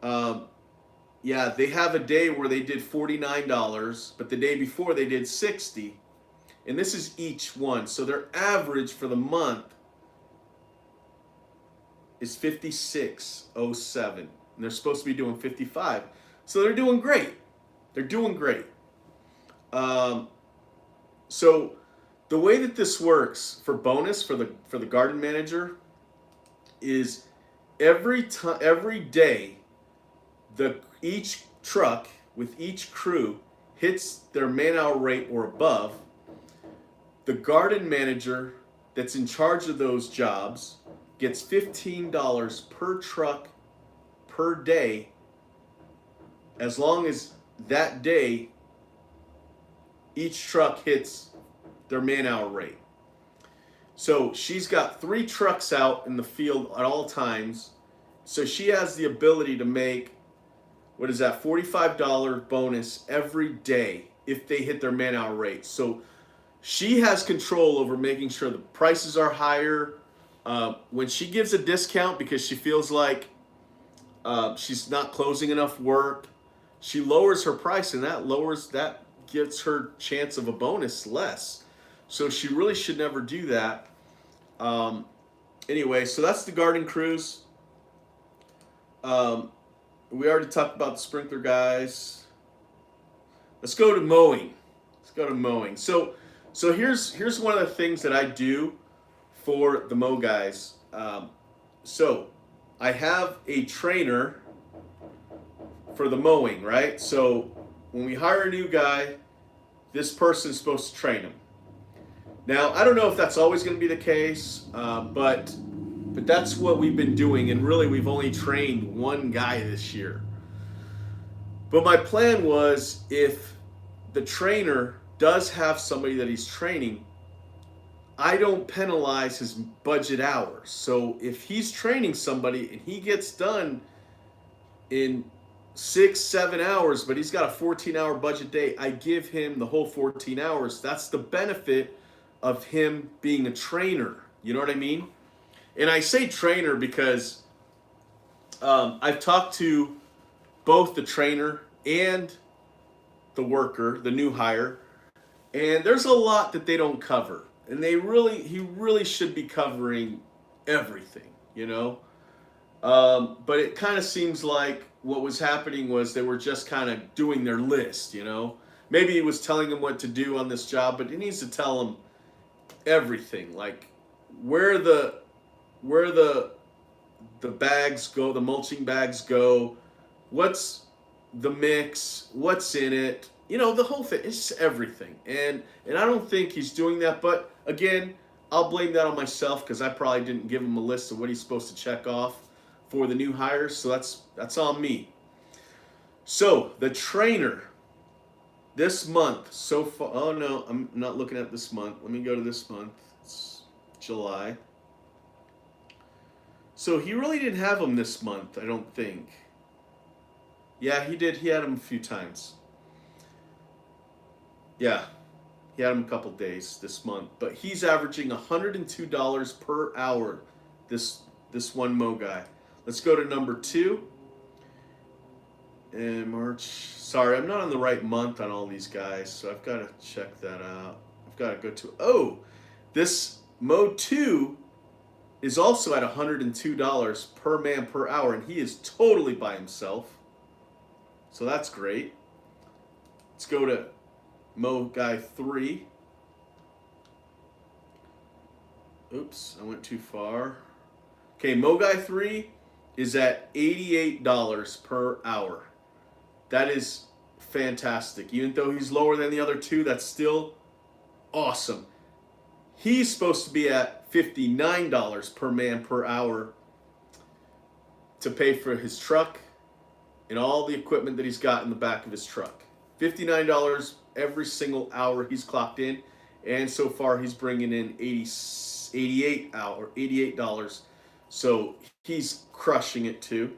yeah, they have a day where they did $49, but the day before they did $60. And this is each one. So their average for the month is $56.07. And they're supposed to be doing $55. So they're doing great. They're doing great. So the way that this works for bonus for the garden manager is every day each truck with each crew hits their man-hour rate or above, the garden manager that's in charge of those jobs gets $15 per truck per day, as long as that day each truck hits their man-hour rate. So she's got 3 trucks out in the field at all times, so she has the ability to make, what is that, $45 bonus every day if they hit their man-hour rate. So she has control over making sure the prices are higher. When she gives a discount because she feels like she's not closing enough work, she lowers her price, and that gets her chance of a bonus less. So she really should never do that. Anyway, so that's the garden crews. We already talked about the sprinkler guys. Let's go to mowing. So here's one of the things that I do for the mow guys. So I have a trainer for the mowing, right? So when we hire a new guy, this person's supposed to train him. Now, I don't know if that's always going to be the case, but that's what we've been doing, and really we've only trained one guy this year. But my plan was, if the trainer does have somebody that he's training, I don't penalize his budget hours. So if he's training somebody and he gets done in 6-7 hours, but he's got a 14-hour budget day, I give him the whole 14 hours. That's the benefit of him being a trainer. You know what I mean? And I say trainer because I've talked to both the trainer and the worker, the new hire, and there's a lot that they don't cover. And he really should be covering everything, you know? But it kind of seems like what was happening was they were just kind of doing their list, you know. Maybe he was telling them what to do on this job, but he needs to tell them everything, like where the where the bags go, the mulching bags go, what's the mix, what's in it, you know, the whole thing. It's just everything, and I don't think he's doing that. But again, I'll blame that on myself because I probably didn't give him a list of what he's supposed to check off for the new hires. So that's on me. So the trainer this month so far. Oh no, I'm not looking at this month. Let me go to this month. It's July. So he really didn't have him this month, I don't think. Yeah, he did. He had him a few times. Yeah, he had him a couple days this month. But he's averaging $102 per hour. This one Mo guy. Let's go to number 2. In March. Sorry, I'm not on the right month on all these guys, so I've got to check that out. I've got to go to. Oh, this Mo 2 is also at $102 per man per hour, and he is totally by himself. So that's great. Let's go to Mo Guy 3. Oops, I went too far. Okay, Mo Guy 3 is at $88 per hour. That is fantastic. Even though he's lower than the other two, that's still awesome. He's supposed to be at $59 per man per hour to pay for his truck and all the equipment that he's got in the back of his truck. $59 every single hour he's clocked in, and so far he's bringing in $88. So he's crushing it too.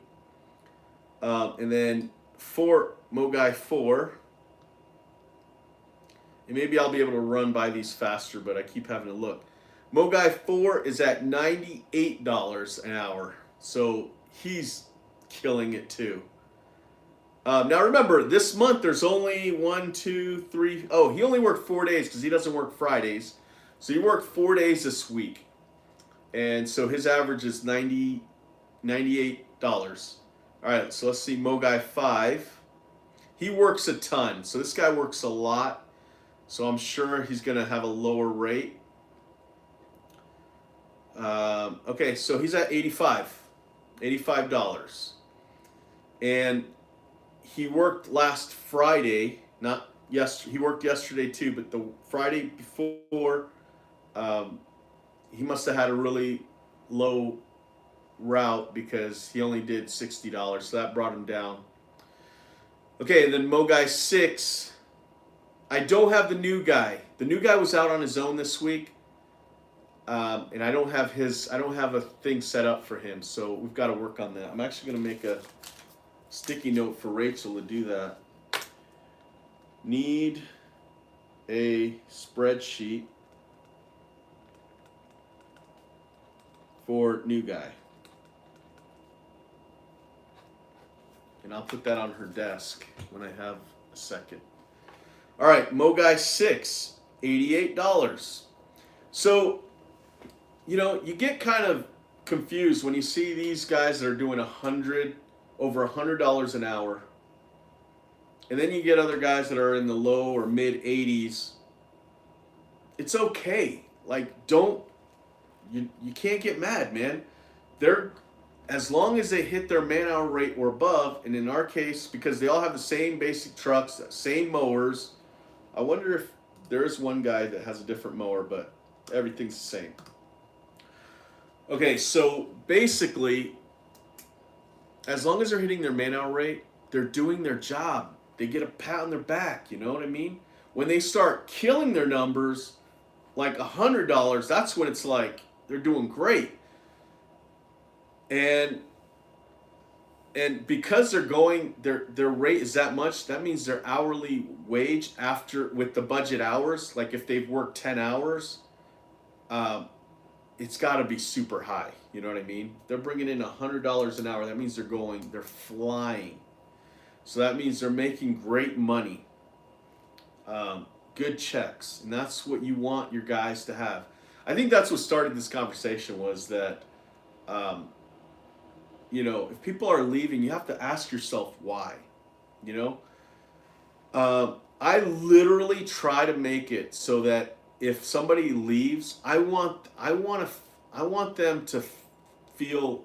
And then for Mo Guy 4, and maybe I'll be able to run by these faster, but I keep having to look. Mo Guy 4 is at $98 an hour, so he's killing it too. Now remember, this month there's only 1, 2, 3. Oh, he only worked 4 days because he doesn't work Fridays. So he worked 4 days this week. And so his average is $98. All right, so let's see Mo Guy 5. He works a ton. So this guy works a lot. So I'm sure he's going to have a lower rate. Okay, so he's at $85. And he worked last Friday, not yesterday. He worked yesterday too, but the Friday before, he must have had a really low route because he only did $60, so that brought him down. Okay, and then Mo Guy 6. I don't have the new guy. The new guy was out on his own this week, and I don't have a thing set up for him, so we've got to work on that. I'm actually going to make a sticky note for Rachel to do that. Need a spreadsheet for new guy. And I'll put that on her desk when I have a second. All right, Mo Guy 6, $88. So, you know, you get kind of confused when you see these guys that are doing over $100 an hour. And then you get other guys that are in the low or mid 80s. It's okay. Like, you can't get mad, man. They're, as long as they hit their man-hour rate or above, and in our case, because they all have the same basic trucks, same mowers. I wonder if there is one guy that has a different mower, but everything's the same. Okay, so basically, as long as they're hitting their man-hour rate, they're doing their job. They get a pat on their back, you know what I mean? When they start killing their numbers, like $100, that's when it's like they're doing great. And because they're going, their rate is that much, that means their hourly wage after, with the budget hours, like if they've worked 10 hours, it's got to be super high. You know what I mean? They're bringing in $100 an hour. That means they're flying. So that means they're making great money. Good checks. And that's what you want your guys to have. I think that's what started this conversation was that, if people are leaving, you have to ask yourself why. You know, I literally try to make it so that if somebody leaves, I want them to feel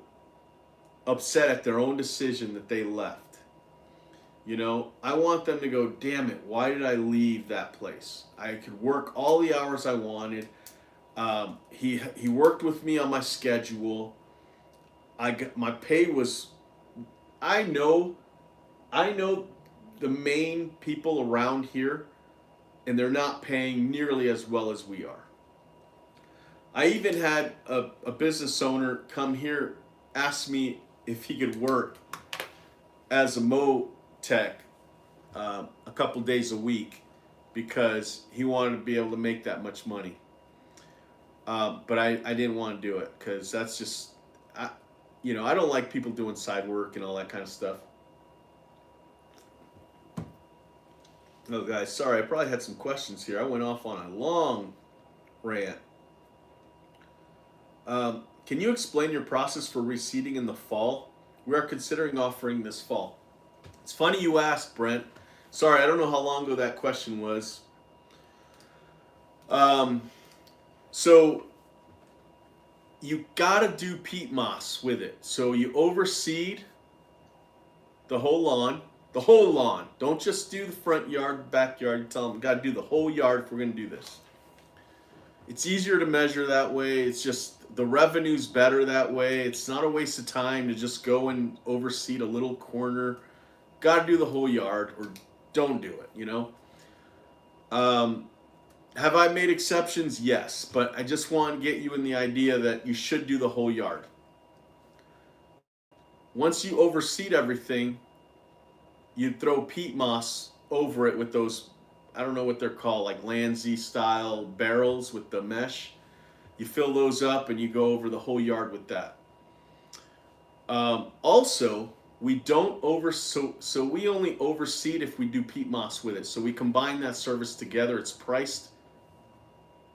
upset at their own decision that they left. I want them to go, damn it, why did I leave that place? I could work all the hours I wanted. He worked with me on my schedule. My pay was. I know, I know, the main people around here, and they're not paying nearly as well as we are. I even had a business owner come here, ask me if he could work as a mow tech a couple days a week because he wanted to be able to make that much money. But I didn't want to do it because that's just, I don't like people doing side work and all that kind of stuff. Oh, guys, sorry, I probably had some questions here. I went off on a long rant. Can you explain your process for reseeding in the fall? We are considering offering this fall. It's funny you asked, Brent. Sorry, I don't know how long ago that question was. So you gotta do peat moss with it. So you overseed the whole lawn. The whole lawn. Don't just do the front yard, backyard. You tell them, gotta do the whole yard if we're gonna do this. It's easier to measure that way. It's just the revenue's better that way. It's not a waste of time to just go and overseed a little corner. Gotta do the whole yard or don't do it, Have I made exceptions? Yes, but I just want to get you in the idea that you should do the whole yard. Once you overseed everything, you throw peat moss over it with those, I don't know what they're called, like Landsea style barrels with the mesh. You fill those up and you go over the whole yard with that. Also, we don't so we only overseed if we do peat moss with it. So we combine that service together. It's priced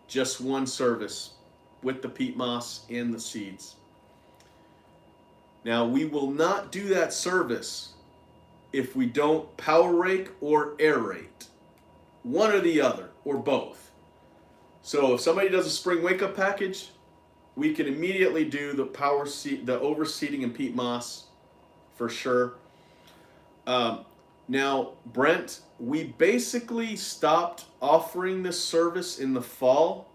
just one service with the peat moss and the seeds. Now, we will not do that service if we don't power rake or aerate. One or the other, or both. So if somebody does a spring wake-up package, we can immediately do the the overseeding and peat moss for sure. Now, Brent, we basically stopped offering this service in the fall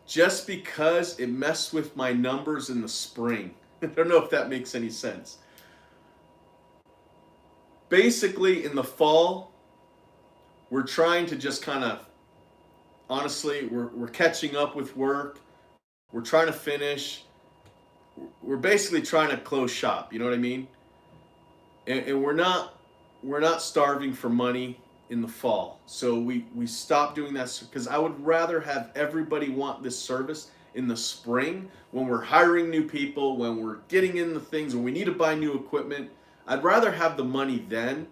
just because it messed with my numbers in the spring. I don't know if that makes any sense. Basically, in the fall, we're trying to just kind of, honestly, we're catching up with work. We're trying to finish. We're basically trying to close shop. You know what I mean? And we're not starving for money in the fall. So we stopped doing that because I would rather have everybody want this service in the spring when we're hiring new people, when we're getting in the things, when we need to buy new equipment. I'd rather have the money then.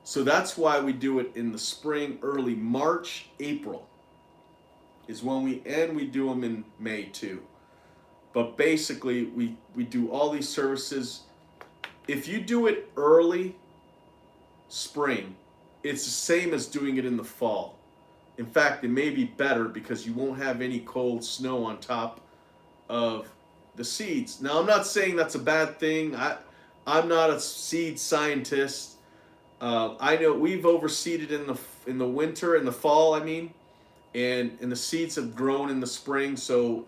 So that's why we do it in the spring, early March, April is when we do them in May too. But basically we do all these services. If you do it early spring, it's the same as doing it in the fall. In fact, it may be better because you won't have any cold snow on top of the seeds. Now, I'm not saying that's a bad thing. I'm not a seed scientist. I know we've overseeded in the winter, in the fall, I mean, and the seeds have grown in the spring. So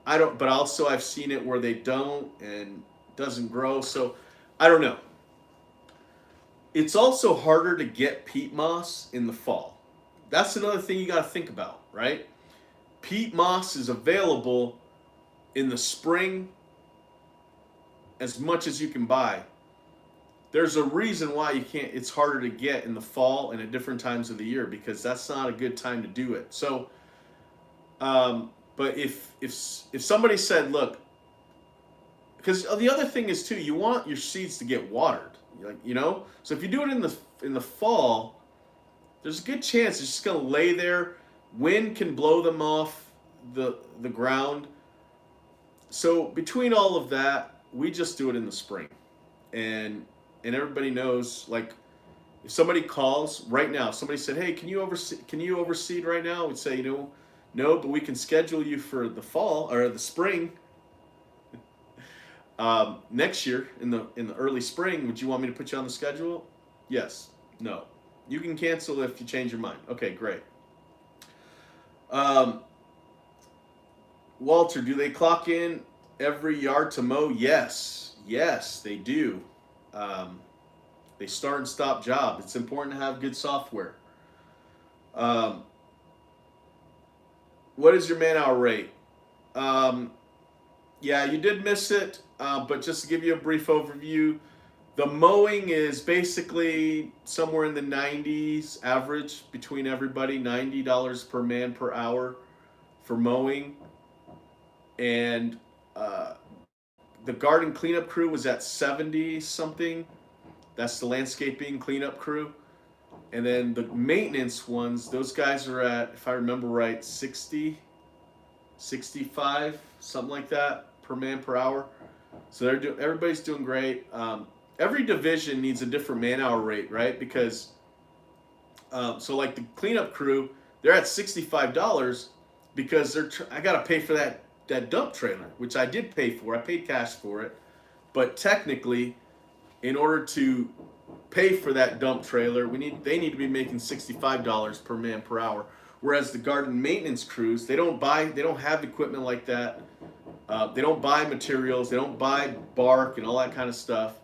I don't. But also I've seen it where they don't and doesn't grow. So I don't know. It's also harder to get peat moss in the fall. That's another thing you got to think about, right? Peat moss is available in the spring as much as you can buy. There's a reason why you can't. It's harder to get in the fall and at different times of the year because that's not a good time to do it. So, but if somebody said, look, because the other thing is too, you want your seeds to get watered, So if you do it in the fall, there's a good chance it's just gonna lay there. Wind can blow them off the ground. So between all of that, we just do it in the spring, and everybody knows, like, if somebody calls right now, somebody said, "Hey, can you overseed right now?" We'd say, no, but we can schedule you for the fall or the spring. Next year in the early spring. Would you want me to put you on the schedule? Yes. No. You can cancel if you change your mind. Okay, great. Um, Walter, do they clock in every yard to mow? Yes. Yes, they do. Um, they start and stop job. It's important to have good software. Um, what is your man hour rate? Um, yeah, you did miss it, but just to give you a brief overview, the mowing is basically somewhere in the 90s average between everybody, $90 per man per hour for mowing. And uh, the garden cleanup crew was at 70 something. That's the landscaping cleanup crew. And then the maintenance ones, those guys are at, if I remember right, 60, 65, something like that per man per hour. So everybody's doing great. Every division needs a different man hour rate, right? Because so like the cleanup crew, they're at $65 because I got to pay for that dump trailer, which I did pay for. I paid cash for it, but technically, in order to pay for that dump trailer, they need to be making $65 per man per hour. Whereas the garden maintenance crews, they don't have equipment like that. They don't buy materials, they don't buy bark and all that kind of stuff.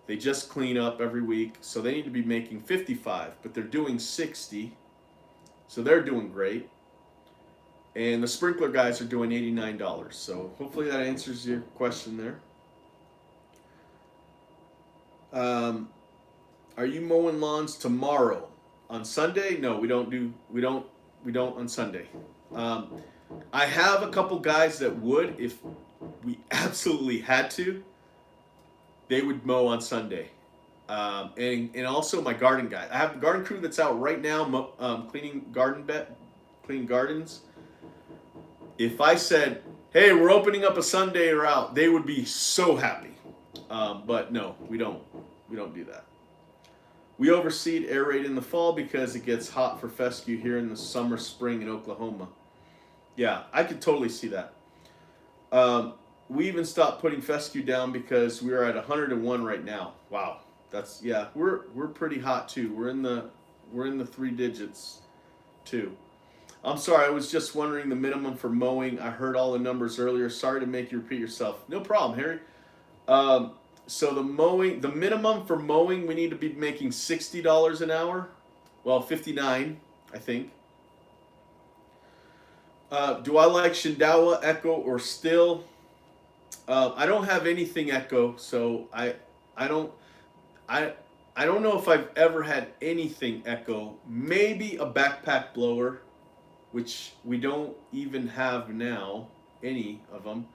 They just clean up every week, so they need to be making 55, but they're doing 60, so they're doing great. And the sprinkler guys are doing $89. So hopefully that answers your question there. Are you mowing lawns tomorrow? On Sunday? No, we don't on Sunday. I have a couple guys that would, if we absolutely had to, they would mow on Sunday. And also my garden guy. I have the garden crew that's out right now cleaning gardens. If I said, "Hey, we're opening up a Sunday route," they would be so happy. But no, we don't do that. We overseed aerate in the fall because it gets hot for fescue here in the summer, spring in Oklahoma. Yeah, I could totally see that. We even stopped putting fescue down because we are at 101 right now. Wow, we're pretty hot too. We're in the three digits too. I'm sorry, I was just wondering the minimum for mowing. I heard all the numbers earlier. Sorry to make you repeat yourself. No problem, Harry. So the minimum for mowing, we need to be making $60 an hour. Well, 59, I think. Do I like Shindawa, Echo, or Still? I don't have anything Echo, so I don't know if I've ever had anything Echo. Maybe a backpack blower, which we don't even have now, any of them.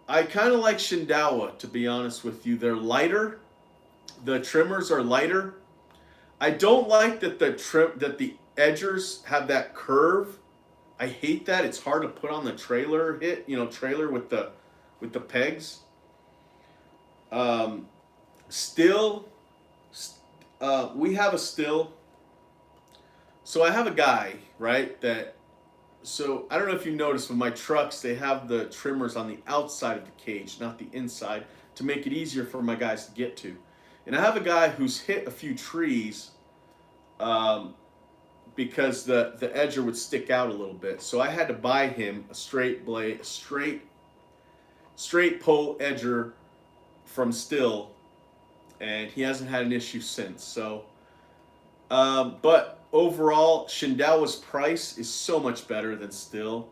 I kind of like Shindawa, to be honest with you. They're lighter. The trimmers are lighter. I don't like that the edgers have that curve. I hate that. It's hard to put on the trailer with the pegs. Still, we have a Still. So I have a guy, right, so I don't know if you noticed, but my trucks, they have the trimmers on the outside of the cage, not the inside, to make it easier for my guys to get to. And I have a guy who's hit a few trees because the edger would stick out a little bit. So I had to buy him a straight pole edger from Still, and he hasn't had an issue since. So, but overall, Shindawa's price is so much better than Still,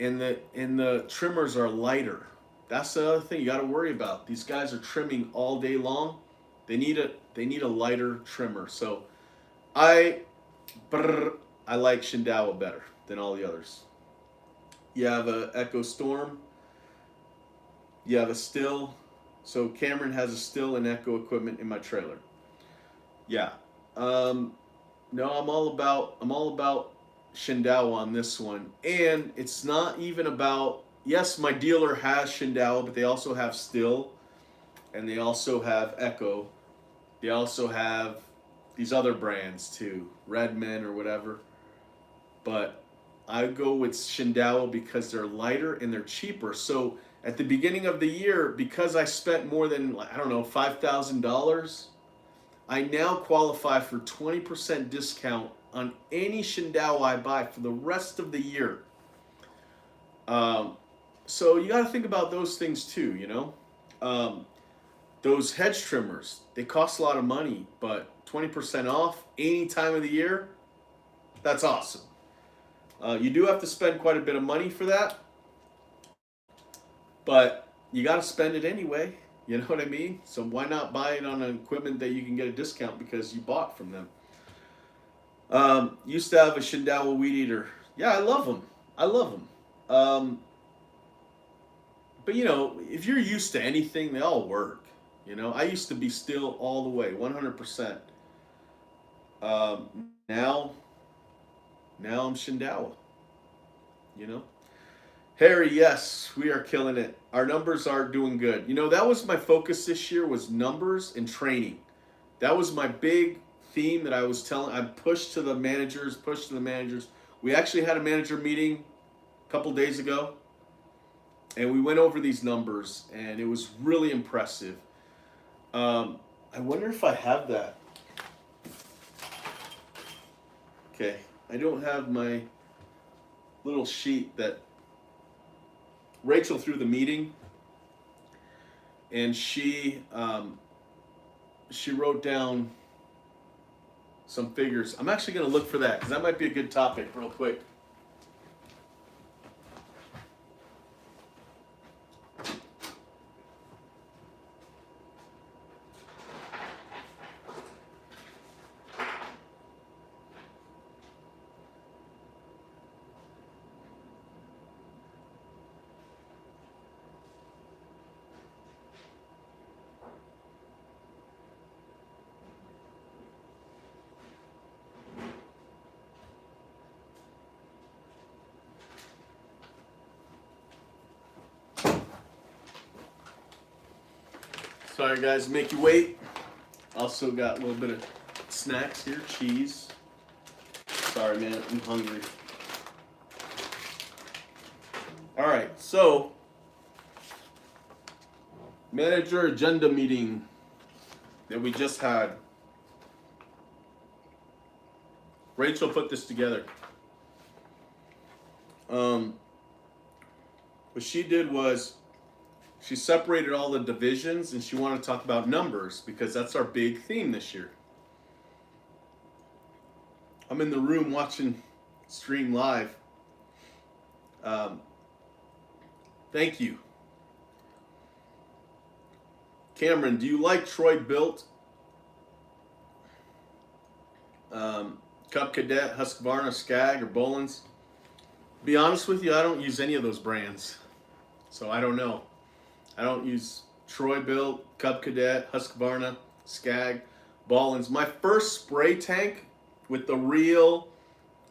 and the trimmers are lighter. That's the other thing you got to worry about. These guys are trimming all day long. They need a lighter trimmer. So, I like Shindawa better than all the others. You have a Echo Storm. You have a Still. So Cameron has a Still and Echo equipment in my trailer. Yeah. No, I'm all about Shindawa on this one, and it's not even about yes, my dealer has Shindao, but they also have Still, and they also have Echo. They also have these other brands too, Redman or whatever. But I go with Shindao because they're lighter and they're cheaper. So at the beginning of the year, because I spent more than, I don't know, $5,000, I now qualify for 20% discount on any Shindao I buy for the rest of the year. Um, so you got to think about those things too, you know. Um, those hedge trimmers, they cost a lot of money, but 20% off any time of the year, that's awesome. You do have to spend quite a bit of money for that, but you got to spend it anyway. You know what I mean? So why not buy it on an equipment that you can get a discount because you bought from them? Used to have a Shindao weed eater. Yeah, I love them. I love them. But you know, if you're used to anything, they all work. You know, I used to be Still all the way, 100%. Um, now, now I'm Shindao. You know, Harry, yes, we are killing it. Our numbers are doing good. You know, that was my focus this year was numbers and training. That was my big theme that I was telling. I pushed to the managers, pushed to the managers. We actually had a manager meeting a couple days ago, and we went over these numbers, and it was really impressive. I wonder if I have that. Okay, I don't have my little sheet that Rachel threw the meeting, and she wrote down some figures. I'm actually going to look for that because that might be a good topic real quick. Sorry guys, make you wait. Also got a little bit of snacks here, cheese. Sorry man, I'm hungry. All right, so manager agenda meeting that we just had. Rachel put this together. What she did was she separated all the divisions and she wanted to talk about numbers because that's our big theme this year. I'm in the room watching stream live. Thank you. Cameron, do you like Troy Built, Cub Cadet, Husqvarna, Skag, or Bolins? Be honest with you, I don't use any of those brands. So I don't know. I don't use Troy Built, Cub Cadet, Husqvarna, Skag, Bolins. My first spray tank with the reel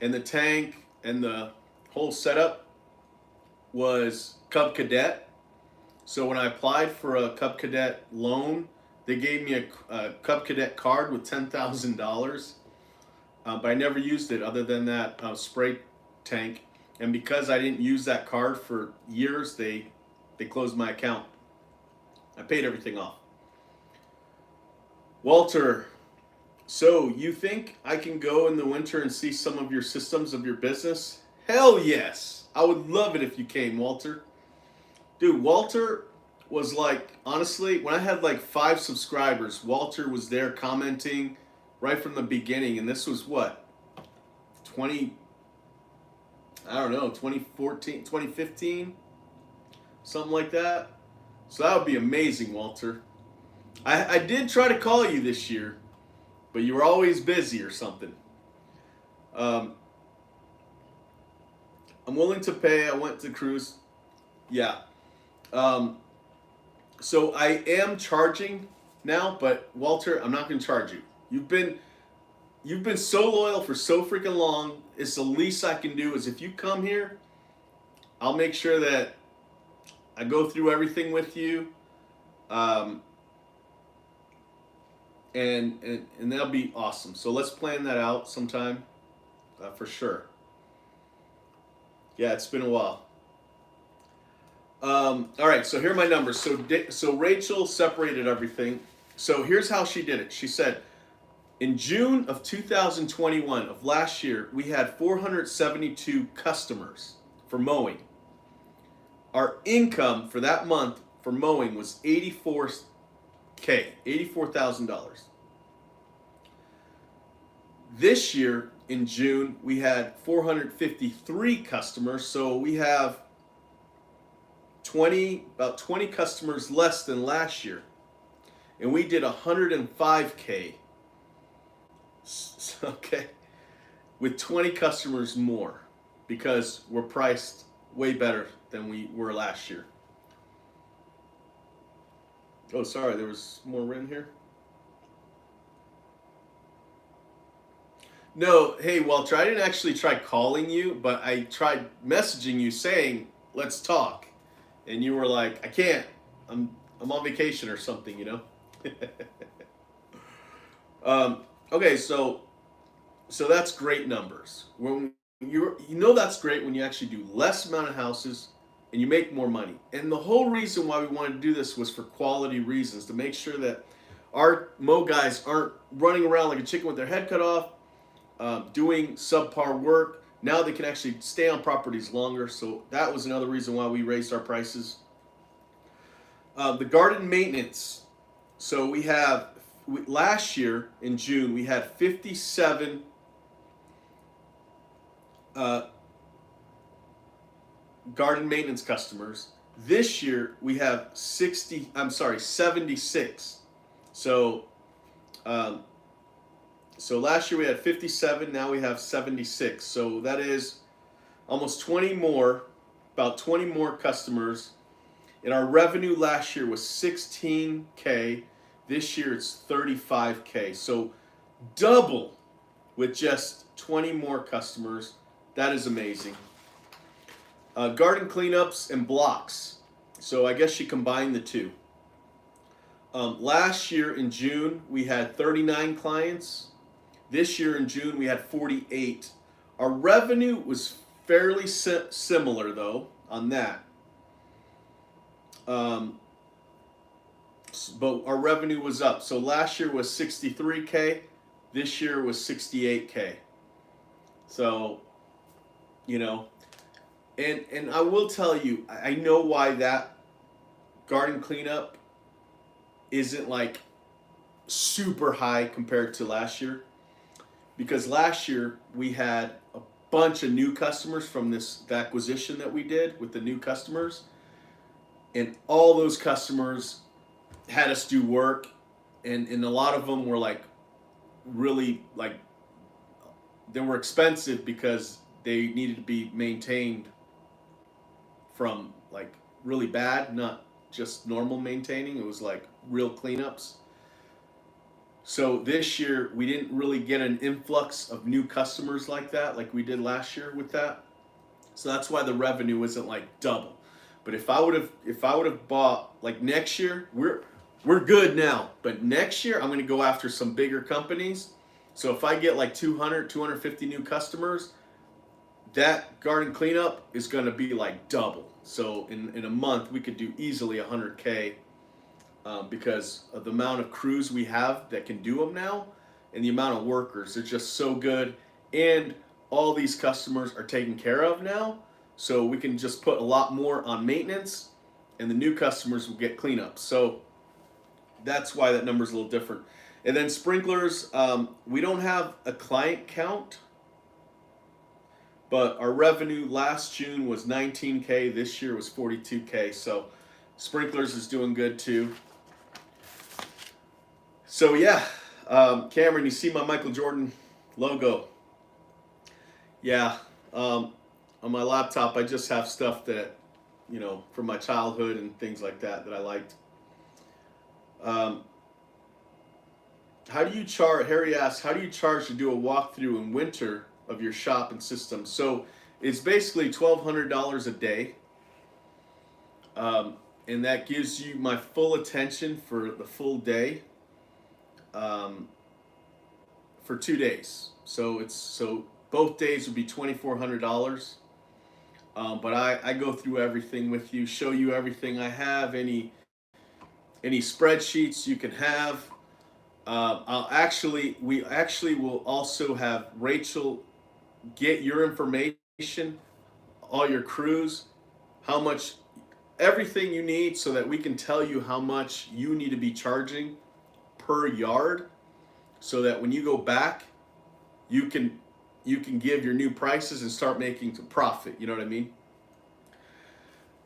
and the tank and the whole setup was Cub Cadet. So when I applied for a Cub Cadet loan, they gave me a Cub Cadet card with $10,000. But I never used it other than that spray tank. And because I didn't use that card for years, they closed my account. I paid everything off. Walter, so you think I can go in the winter and see some of your systems of your business? Hell yes. I would love it if you came, Walter. Dude, Walter was like, honestly, when I had like 5 subscribers, Walter was there commenting right from the beginning. And this was what? 2014, 2015? Something like that. So that would be amazing, Walter. I did try to call you this year, but you were always busy or something. I'm willing to pay. I went to cruise. Yeah. So I am charging now, but Walter, I'm not going to charge you. You've been so loyal for so freaking long. It's the least I can do is if you come here, I'll make sure that I go through everything with you, um, and that'll be awesome. So let's plan that out sometime, for sure. Yeah, it's been a while. All right, so here are my numbers. So Rachel separated everything. So here's how she did it. She said, in June of 2021 of last year, we had 472 customers for mowing. Our income for that month for mowing was 84K, $84,000. This year in June, we had 453 customers, so we have about 20 customers less than last year, and we did 105K. Okay, with 20 customers more, because we're priced way better than we were last year. Oh, sorry, there was more written here. No, hey Walter, I didn't actually try calling you, but I tried messaging you saying, let's talk. And you were like, I can't. I'm on vacation or something, you know? Okay, so that's great numbers. When you know that's great when you actually do less amount of houses and you make more money. And the whole reason why we wanted to do this was for quality reasons, to make sure that our Mo guys aren't running around like a chicken with their head cut off, doing subpar work. Now they can actually stay on properties longer. So that was another reason why we raised our prices. The garden maintenance. So last year in June, we had 57 garden maintenance customers. This year we have 76. So so last year we had 57, now we have 76. So that is almost 20 more, about 20 more customers. And our revenue last year was 16K. This year it's 35K. So double with just 20 more customers. That is amazing. Garden cleanups and blocks. So I guess she combined the two. Last year in June, we had 39 clients. This year in June, we had 48. Our revenue was fairly similar, though, on that. But our revenue was up. So last year was 63K. This year was 68K. So, you know, and I will tell you, I know why that garden cleanup isn't like super high compared to last year. Because last year we had a bunch of new customers from the acquisition that we did with the new customers. And all those customers had us do work, and a lot of them were like really like, they were expensive because they needed to be maintained from like really bad, not just normal maintaining. It was like real cleanups. So this year we didn't really get an influx of new customers like that, like we did last year with that. So that's why the revenue isn't like double. But if I would have bought like next year, we're good now. But next year I'm going to go after some bigger companies. So if I get like 250 new customers, that garden cleanup is going to be like double. So in a month we could do easily 100K. Because of the amount of crews we have that can do them now, and the amount of workers. They're just so good, and all these customers are taken care of now, so we can just put a lot more on maintenance, and the new customers will get cleanups. So that's why that number is a little different. And then sprinklers, we don't have a client count, but our revenue last June was 19K. This year was 42K. So sprinklers is doing good too. So yeah, Cameron, you see my Michael Jordan logo. Yeah, on my laptop I just have stuff that, you know, from my childhood and things like that I liked. How do you charge, Harry asks, how do you charge to do a walkthrough in winter of your shop and system? So it's basically $1,200 a day. and that gives you my full attention for the full day, for 2 days. So both days would be $2,400. But I go through everything with you, show you everything I have, any spreadsheets you can have. We actually will also have Rachel get your information, all your crews, how much, everything you need, so that we can tell you how much you need to be charging per yard, so that when you go back, you can give your new prices and start making some profit. You know what I mean?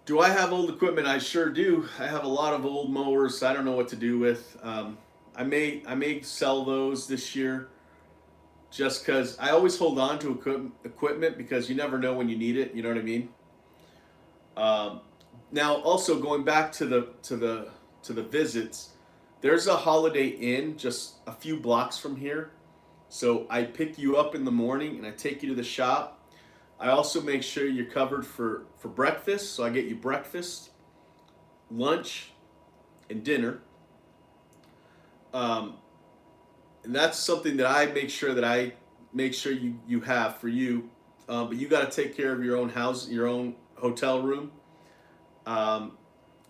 Do I have old equipment? I sure do. I have a lot of old mowers I don't know what to do with. I may sell those this year, just because I always hold on to equipment because you never know when you need it. You know what I mean? Now, also going back to the visits, there's a Holiday Inn just a few blocks from here. So I pick you up in the morning and I take you to the shop. I also make sure you're covered for breakfast. So I get you breakfast, lunch, and dinner. And that's something that I make sure you have for you. But you got to take care of your own house, your own hotel room,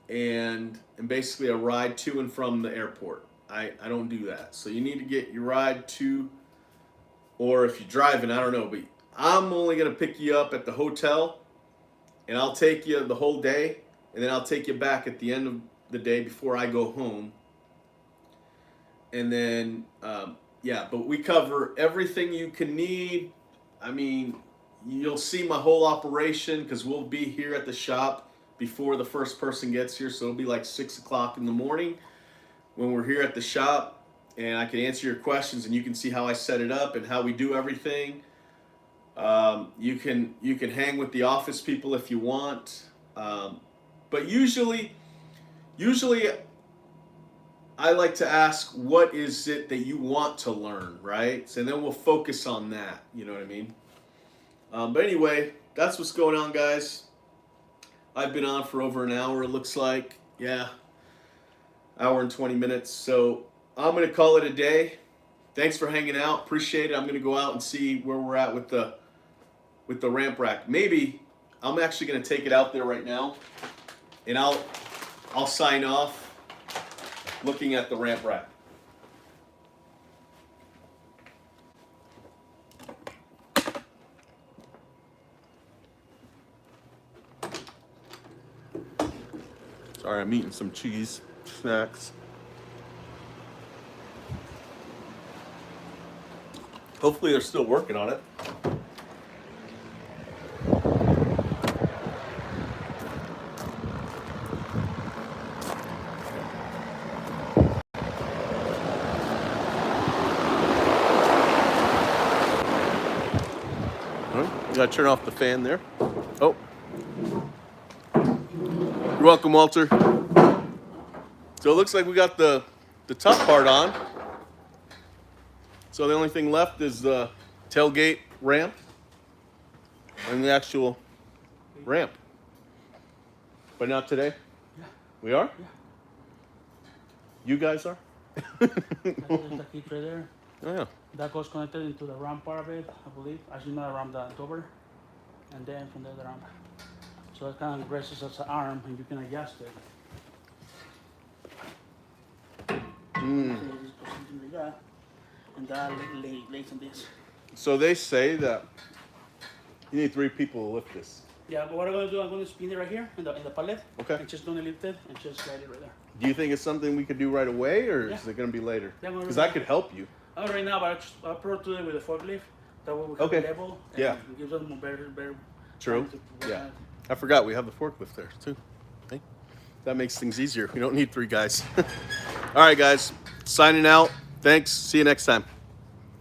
and basically a ride to and from the airport. I don't do that. So you need to get your ride to, or if you're driving, I don't know, but I'm only going to pick you up at the hotel, and I'll take you the whole day, and then I'll take you back at the end of the day before I go home. And then, but we cover everything you can need. I mean, you'll see my whole operation because we'll be here at the shop before the first person gets here. So it'll be like 6 o'clock in the morning when we're here at the shop, and I can answer your questions, and you can see how I set it up and how we do everything. You can hang with the office people if you want, but usually I like to ask, what is it that you want to learn, right? So, and then we'll focus on that. You know what I mean? But anyway, that's what's going on, guys. I've been on for over an hour, it looks like. Yeah, hour and 20 minutes. So I'm going to call it a day. Thanks for hanging out. Appreciate it. I'm going to go out and see where we're at with the ramp rack. Maybe I'm actually going to take it out there right now, and I'll sign off looking at the ramp rack. Sorry, I'm eating some cheese snacks. Hopefully they're still working on it. You gotta turn off the fan there. Oh. You're welcome, Walter. So it looks like we got the top part on. So the only thing left is the tailgate ramp and the actual ramp. But not today? Yeah. We are? Yeah. You guys are? That's the key right there. Oh, yeah. That goes connected into the ramp part of it, I believe. Actually, not around the door. And then from there, the ramp. So it kind of rests as an arm, and you can adjust it. So you just put something like that, and that lays on this. So they say that you need 3 people to lift this. Yeah, but what I'm going to do, I'm going to spin it right here in the pallet. Okay. And just going to lift it and just slide it right there. Do you think it's something we could do right away, or Yeah. is it going to be later? Yeah, because I could help you. Not right now, but I'll probably do it with a forklift. That way we can Okay. level. And Yeah. it gives us more better. True. time to Yeah. I forgot we have the forklift there too. Hey, that makes things easier. We don't need 3 guys. All right, guys. Signing out. Thanks. See you next time.